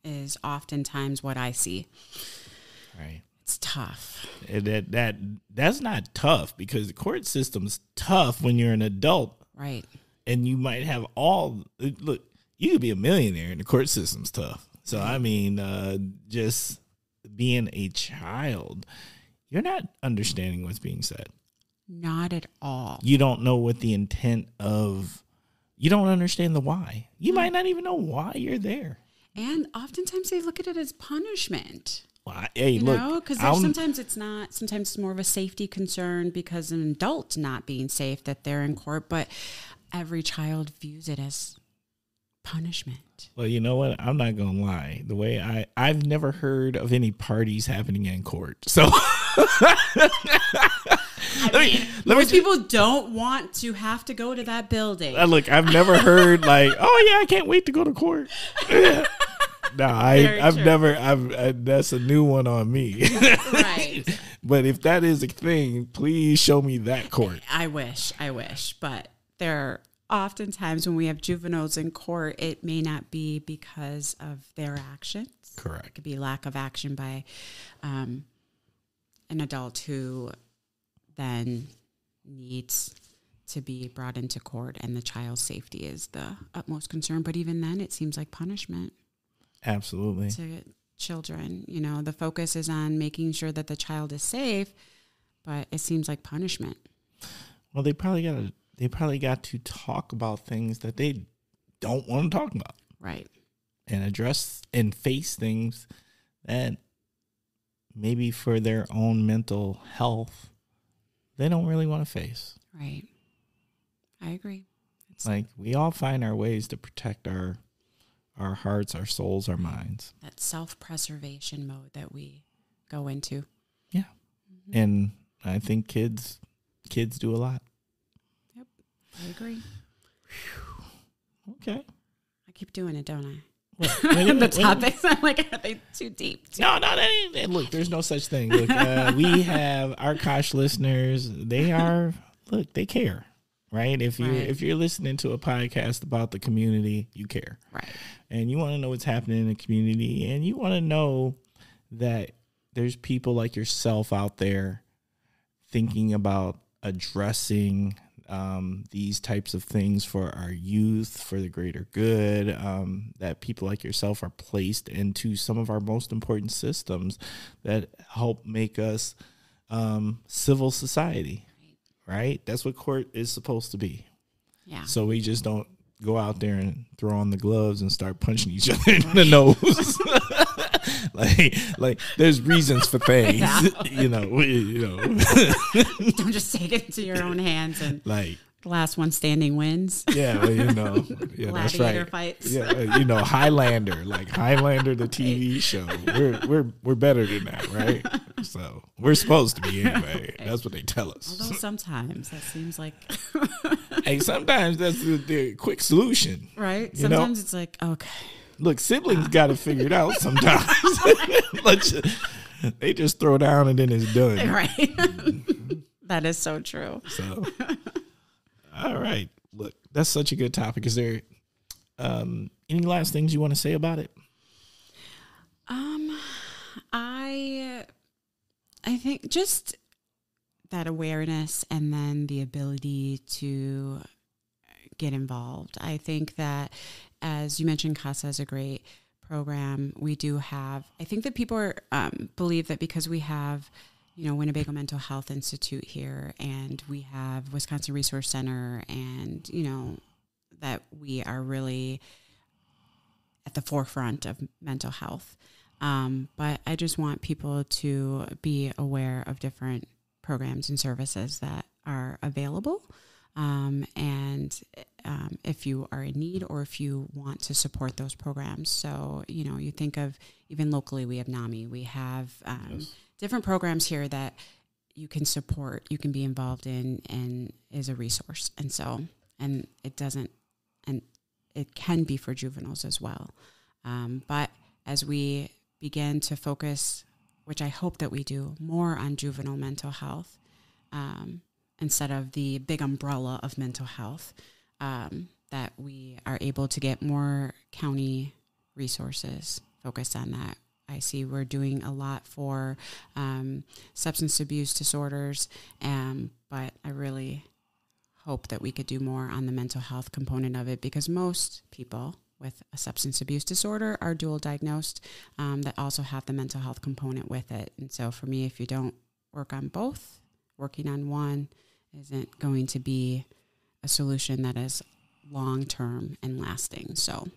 Speaker 2: is oftentimes what I see.
Speaker 1: Right.
Speaker 2: It's tough.
Speaker 1: That's not tough, because the court system's tough when you're an adult.
Speaker 2: Right.
Speaker 1: and you might have all, look, you could be a millionaire and the court system's tough. So, I mean, just being a child, you're not understanding what's being said.
Speaker 2: Not at all.
Speaker 1: You don't know what the intent of, you don't understand the why. You might not even know why you're there.
Speaker 2: And oftentimes they look at it as punishment.
Speaker 1: Well, hey, look,
Speaker 2: because sometimes it's not. Sometimes it's more of a safety concern because an adult not being safe that they're in court. But every child views it as punishment.
Speaker 1: Well, you know what? I'm not gonna lie. The way I've never heard of any parties happening in court. So
Speaker 2: most people don't want to have to go to that building.
Speaker 1: Look, I've never heard like, oh yeah, I can't wait to go to court. No, I've never. That's a new one on me.
Speaker 2: Right.
Speaker 1: But if that is a thing, please show me that court.
Speaker 2: I wish. But there are oftentimes when we have juveniles in court, it may not be because of their actions.
Speaker 1: Correct.
Speaker 2: It could be lack of action by an adult who then needs to be brought into court, and the child's safety is the utmost concern. But even then, it seems like punishment.
Speaker 1: Absolutely.
Speaker 2: To children, the focus is on making sure that the child is safe, but it seems like punishment.
Speaker 1: Well, they probably got to talk about things that they don't want to talk about.
Speaker 2: Right.
Speaker 1: And address and face things that maybe for their own mental health, they don't really want to face.
Speaker 2: Right. I agree.
Speaker 1: It's like we all find our ways to protect our hearts, our souls, our minds.
Speaker 2: That self-preservation mode that we go into.
Speaker 1: Yeah. Mm-hmm. And I think kids do a lot.
Speaker 2: Yep. I agree.
Speaker 1: Okay.
Speaker 2: I keep doing it, don't I?
Speaker 1: The
Speaker 2: topics, I'm like, are they too deep?
Speaker 1: No, look, there's no such thing. Look, we have our Kosh listeners. They care. Right? If you're listening to a podcast about the community, you care.
Speaker 2: Right.
Speaker 1: And you want to know what's happening in the community, and you want to know that there's people like yourself out there thinking about addressing these types of things for our youth, for the greater good, that people like yourself are placed into some of our most important systems that help make us civil society. Right? That's what court is supposed to be. Yeah. So we just don't go out there and throw on the gloves and start punching each other in the nose. like there's reasons for things.
Speaker 2: Don't just take it into your own hands and
Speaker 1: like
Speaker 2: the last one standing wins.
Speaker 1: Yeah, well, yeah, that's right.
Speaker 2: Fights.
Speaker 1: Yeah, Highlander, Highlander, the TV show. We're better than that, right? So we're supposed to be anyway. That's what they tell us.
Speaker 2: Although sometimes that seems like,
Speaker 1: hey, sometimes that's the quick solution,
Speaker 2: right? Sometimes it's like, okay,
Speaker 1: look, siblings got to figure it out. Sometimes they just throw down and then it's done.
Speaker 2: Right. That is so true.
Speaker 1: So. All right. Look, that's such a good topic. Is there any last things you want to say about it?
Speaker 2: I think just that awareness and then the ability to get involved. I think that, as you mentioned, CASA is a great program. We do have, I think that people believe that because we have Winnebago Mental Health Institute here, and we have Wisconsin Resource Center, and, that we are really at the forefront of mental health. But I just want people to be aware of different programs and services that are available. And if you are in need or if you want to support those programs. So, you think of even locally, we have NAMI, we have different programs here that you can support, you can be involved in, and is a resource. And so, and it can be for juveniles as well. But as we begin to focus, which I hope that we do, more on juvenile mental health, instead of the big umbrella of mental health, that we are able to get more county resources focused on that. I see we're doing a lot for substance abuse disorders, but I really hope that we could do more on the mental health component of it, because most people with a substance abuse disorder are dual diagnosed that also have the mental health component with it. And so for me, if you don't work on both, working on one isn't going to be a solution that is long-term and lasting. So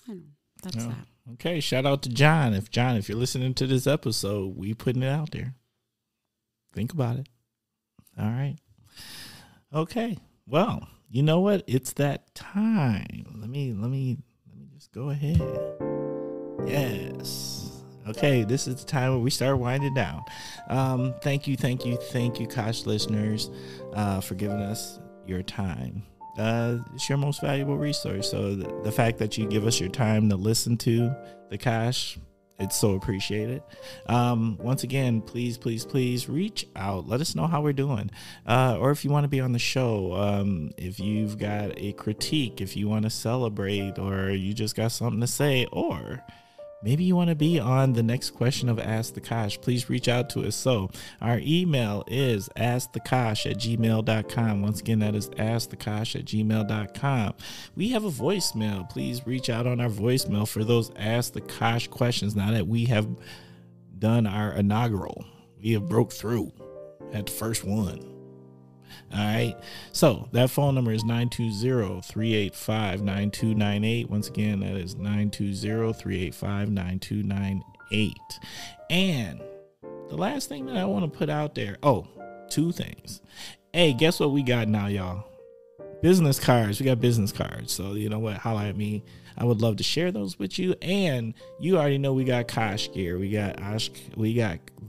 Speaker 2: I don't know, that's that.
Speaker 1: Okay, shout out to John. If you're listening to this episode, we putting it out there. Think about it. All right. Okay. Well, you know what? It's that time. Let me just go ahead. Yes. Okay, this is the time where we start winding down. Thank you, Kosh listeners, for giving us your time. It's your most valuable resource. So the fact that you give us your time to listen to the Kosh, it's so appreciated. Once again, please reach out. Let us know how we're doing. Or if you want to be on the show, if you've got a critique, if you want to celebrate, or you just got something to say, or maybe you want to be on the next question of Ask the Kosh, please reach out to us. So our email is askthekosh@gmail.com. Once again, that is askthekosh@gmail.com. We have a voicemail. Please reach out on our voicemail for those Ask the Kosh questions. Now that we have done our inaugural, we have broke through at the first one. All right. So that phone number is 920-385-9298. Once again, that is 920-385-9298. And the last thing that I want to put out there. Oh, two things. Hey, guess what we got now, y'all? Business cards. We got business cards. So you know what? Holla at me. I would love to share those with you. And you already know we got Kosh gear. We got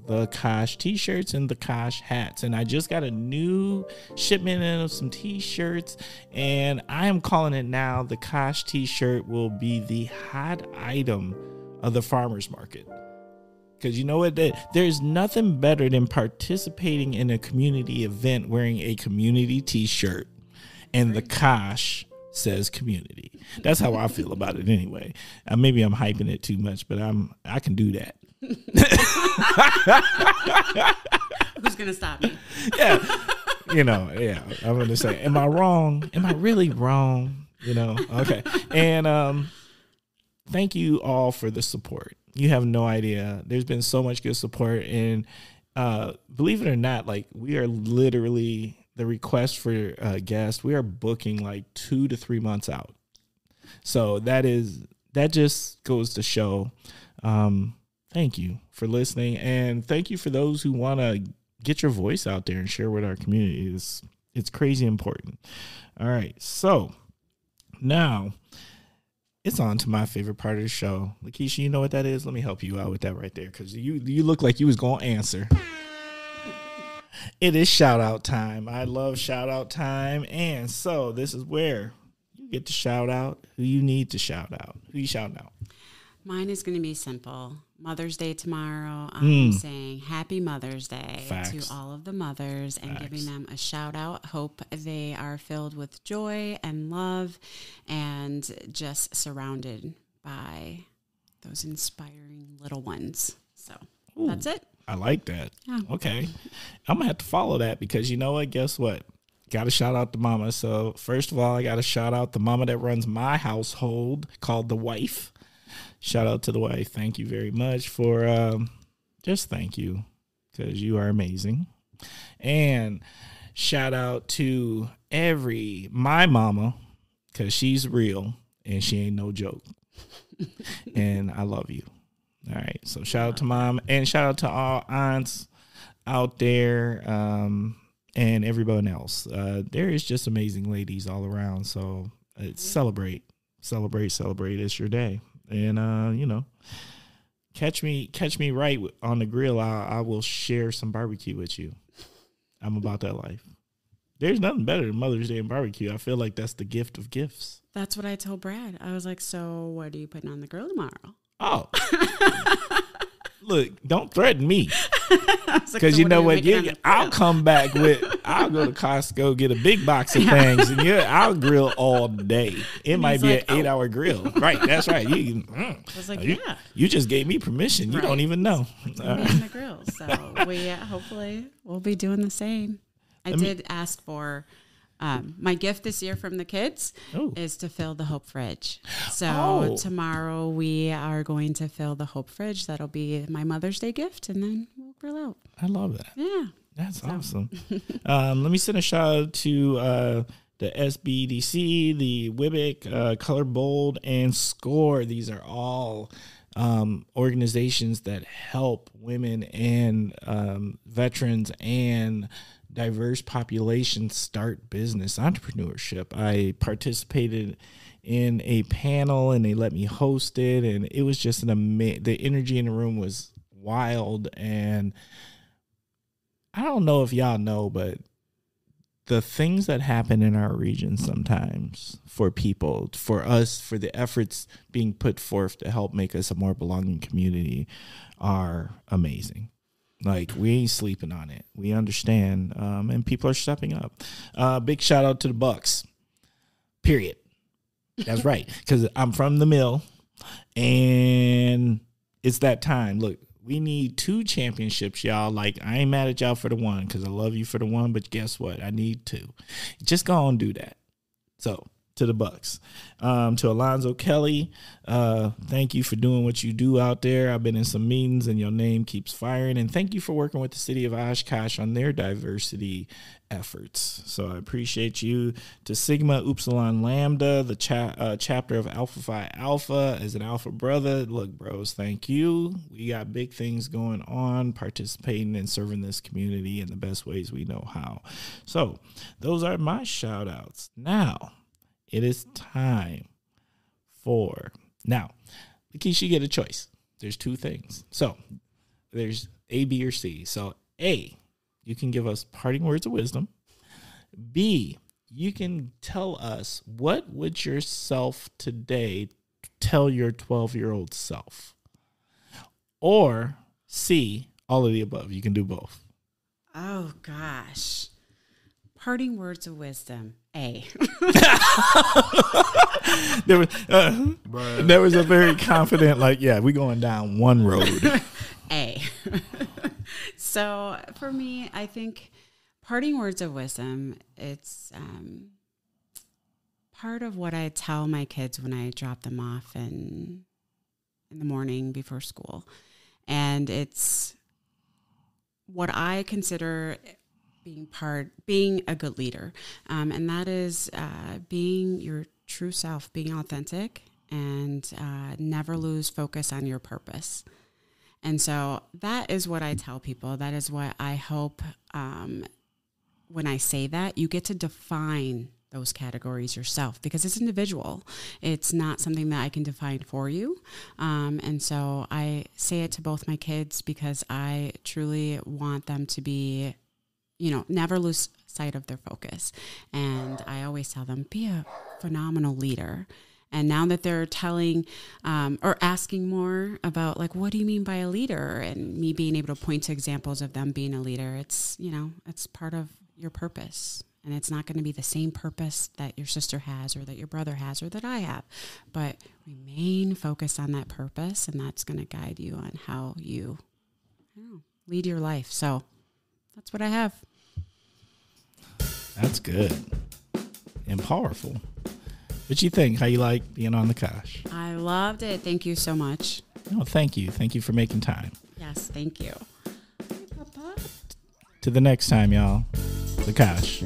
Speaker 1: the Kosh t-shirts and the Kosh hats. And I just got a new shipment of some t-shirts. And I am calling it now, the Kosh t-shirt will be the hot item of the farmer's market. Because you know what? There's nothing better than participating in a community event wearing a community t-shirt. And the Kosh says community. That's how I feel about it anyway. Maybe I'm hyping it too much, but I can do that.
Speaker 2: Who's gonna stop me?
Speaker 1: Yeah. I'm gonna say, am I wrong? Am I really wrong? Okay. And thank you all for the support. You have no idea. There's been so much good support, and believe it or not, like, we are literally, the request for guests, we are booking like 2 to 3 months out. So that just goes to show. Thank you for listening, and thank you for those who want to get your voice out there and share with our community. It's crazy important. All right, so now it's on to my favorite part of the show. LaKeisha, you know what that is? Let me help you out with that right there, because you look like you was going to answer. It is shout out time. I love shout out time. And so this is where you get to shout out who you need to shout out. Who you shouting out?
Speaker 2: Mine is going to be simple. Mother's Day tomorrow. I'm saying Happy Mother's Day to all of the mothers and giving them a shout out. Hope they are filled with joy and love and just surrounded by those inspiring little ones. So that's it.
Speaker 1: I like that.
Speaker 2: Yeah.
Speaker 1: Okay. I'm going to have to follow that, because you know what? Guess what? Got to shout out the mama. So first of all, I got to shout out the mama that runs my household, called the wife. Shout out to the wife. Thank you very much for just thank you, because you are amazing. And shout out to my mama, because she's real and she ain't no joke. And I love you. All right. So shout out to mom, and shout out to all aunts out there and everyone else. There is just amazing ladies all around. So celebrate. It's your day. And, catch me right on the grill. I will share some barbecue with you. I'm about that life. There's nothing better than Mother's Day and barbecue. I feel like that's the gift of gifts.
Speaker 2: That's what I told Brad. I was like, so what are you putting on the grill tomorrow?
Speaker 1: Oh, look, don't threaten me. Because
Speaker 2: like,
Speaker 1: you know what? I'll come back I'll go to Costco, get a big box of things, and I'll grill all day. It might be an 8-hour grill. Right, that's right.
Speaker 2: I was like,
Speaker 1: you just gave me permission. You don't even know.
Speaker 2: On the grill. So hopefully we'll be doing the same. I did ask for My gift this year from the kids is to fill the Hope fridge. So tomorrow we are going to fill the Hope fridge. That'll be my Mother's Day gift, and then we'll grill out.
Speaker 1: I love that.
Speaker 2: Yeah.
Speaker 1: That's awesome. Let me send a shout out to the SBDC, the WIBIC, Color Bold, and SCORE. These are all organizations that help women and veterans and diverse populations start business entrepreneurship. I participated in a panel and they let me host it, and it was just the energy in the room was wild. And I don't know if y'all know, but the things that happen in our region sometimes for people, for us, for the efforts being put forth to help make us a more belonging community are amazing. Like, we ain't sleeping on it. We understand, and people are stepping up. Big shout out to the Bucks, period. That's right, because I'm from the mill, and it's that time. Look, we need 2 championships, y'all. Like, I ain't mad at y'all for the one because I love you for the one, but guess what? I need 2. Just go on and do that. So, to the Bucks. To Alonzo Kelly, thank you for doing what you do out there. I've been in some meetings and your name keeps firing. And thank you for working with the city of Oshkosh on their diversity efforts. So I appreciate you. To Sigma Upsilon Lambda, the chapter of Alpha Phi Alpha, as an Alpha brother. Look, bros, thank you. We got big things going on, participating and serving this community in the best ways we know how. So those are my shout outs. Now, it is time for, now, LaKeisha, you get a choice. There's 2 things. So there's A, B, or C. So A, you can give us parting words of wisdom. B, you can tell us, what would yourself today tell your 12-year-old self? Or C, all of the above. You can do both.
Speaker 2: Oh, gosh. Parting words of wisdom. A.
Speaker 1: There was a very confident, like, yeah, we're going down one road.
Speaker 2: A. So for me, I think parting words of wisdom, it's part of what I tell my kids when I drop them off in the morning before school. And it's what I consider being a good leader. And that is being your true self, being authentic, and never lose focus on your purpose. And so that is what I tell people. That is what I hope when I say that, you get to define those categories yourself, because it's individual. It's not something that I can define for you. And so I say it to both my kids because I truly want them to be, never lose sight of their focus. And I always tell them, be a phenomenal leader. And now that they're telling or asking more about, like, what do you mean by a leader? And me being able to point to examples of them being a leader, it's part of your purpose. And it's not going to be the same purpose that your sister has or that your brother has or that I have. But remain focused on that purpose, and that's going to guide you on how you lead your life. So that's what I have.
Speaker 1: That's good and powerful. What you think? How you like being on the Kosh?
Speaker 2: I loved it. Thank you so much.
Speaker 1: No, thank you. Thank you for making time.
Speaker 2: Yes, thank you.
Speaker 1: To the next time, y'all. The Kosh.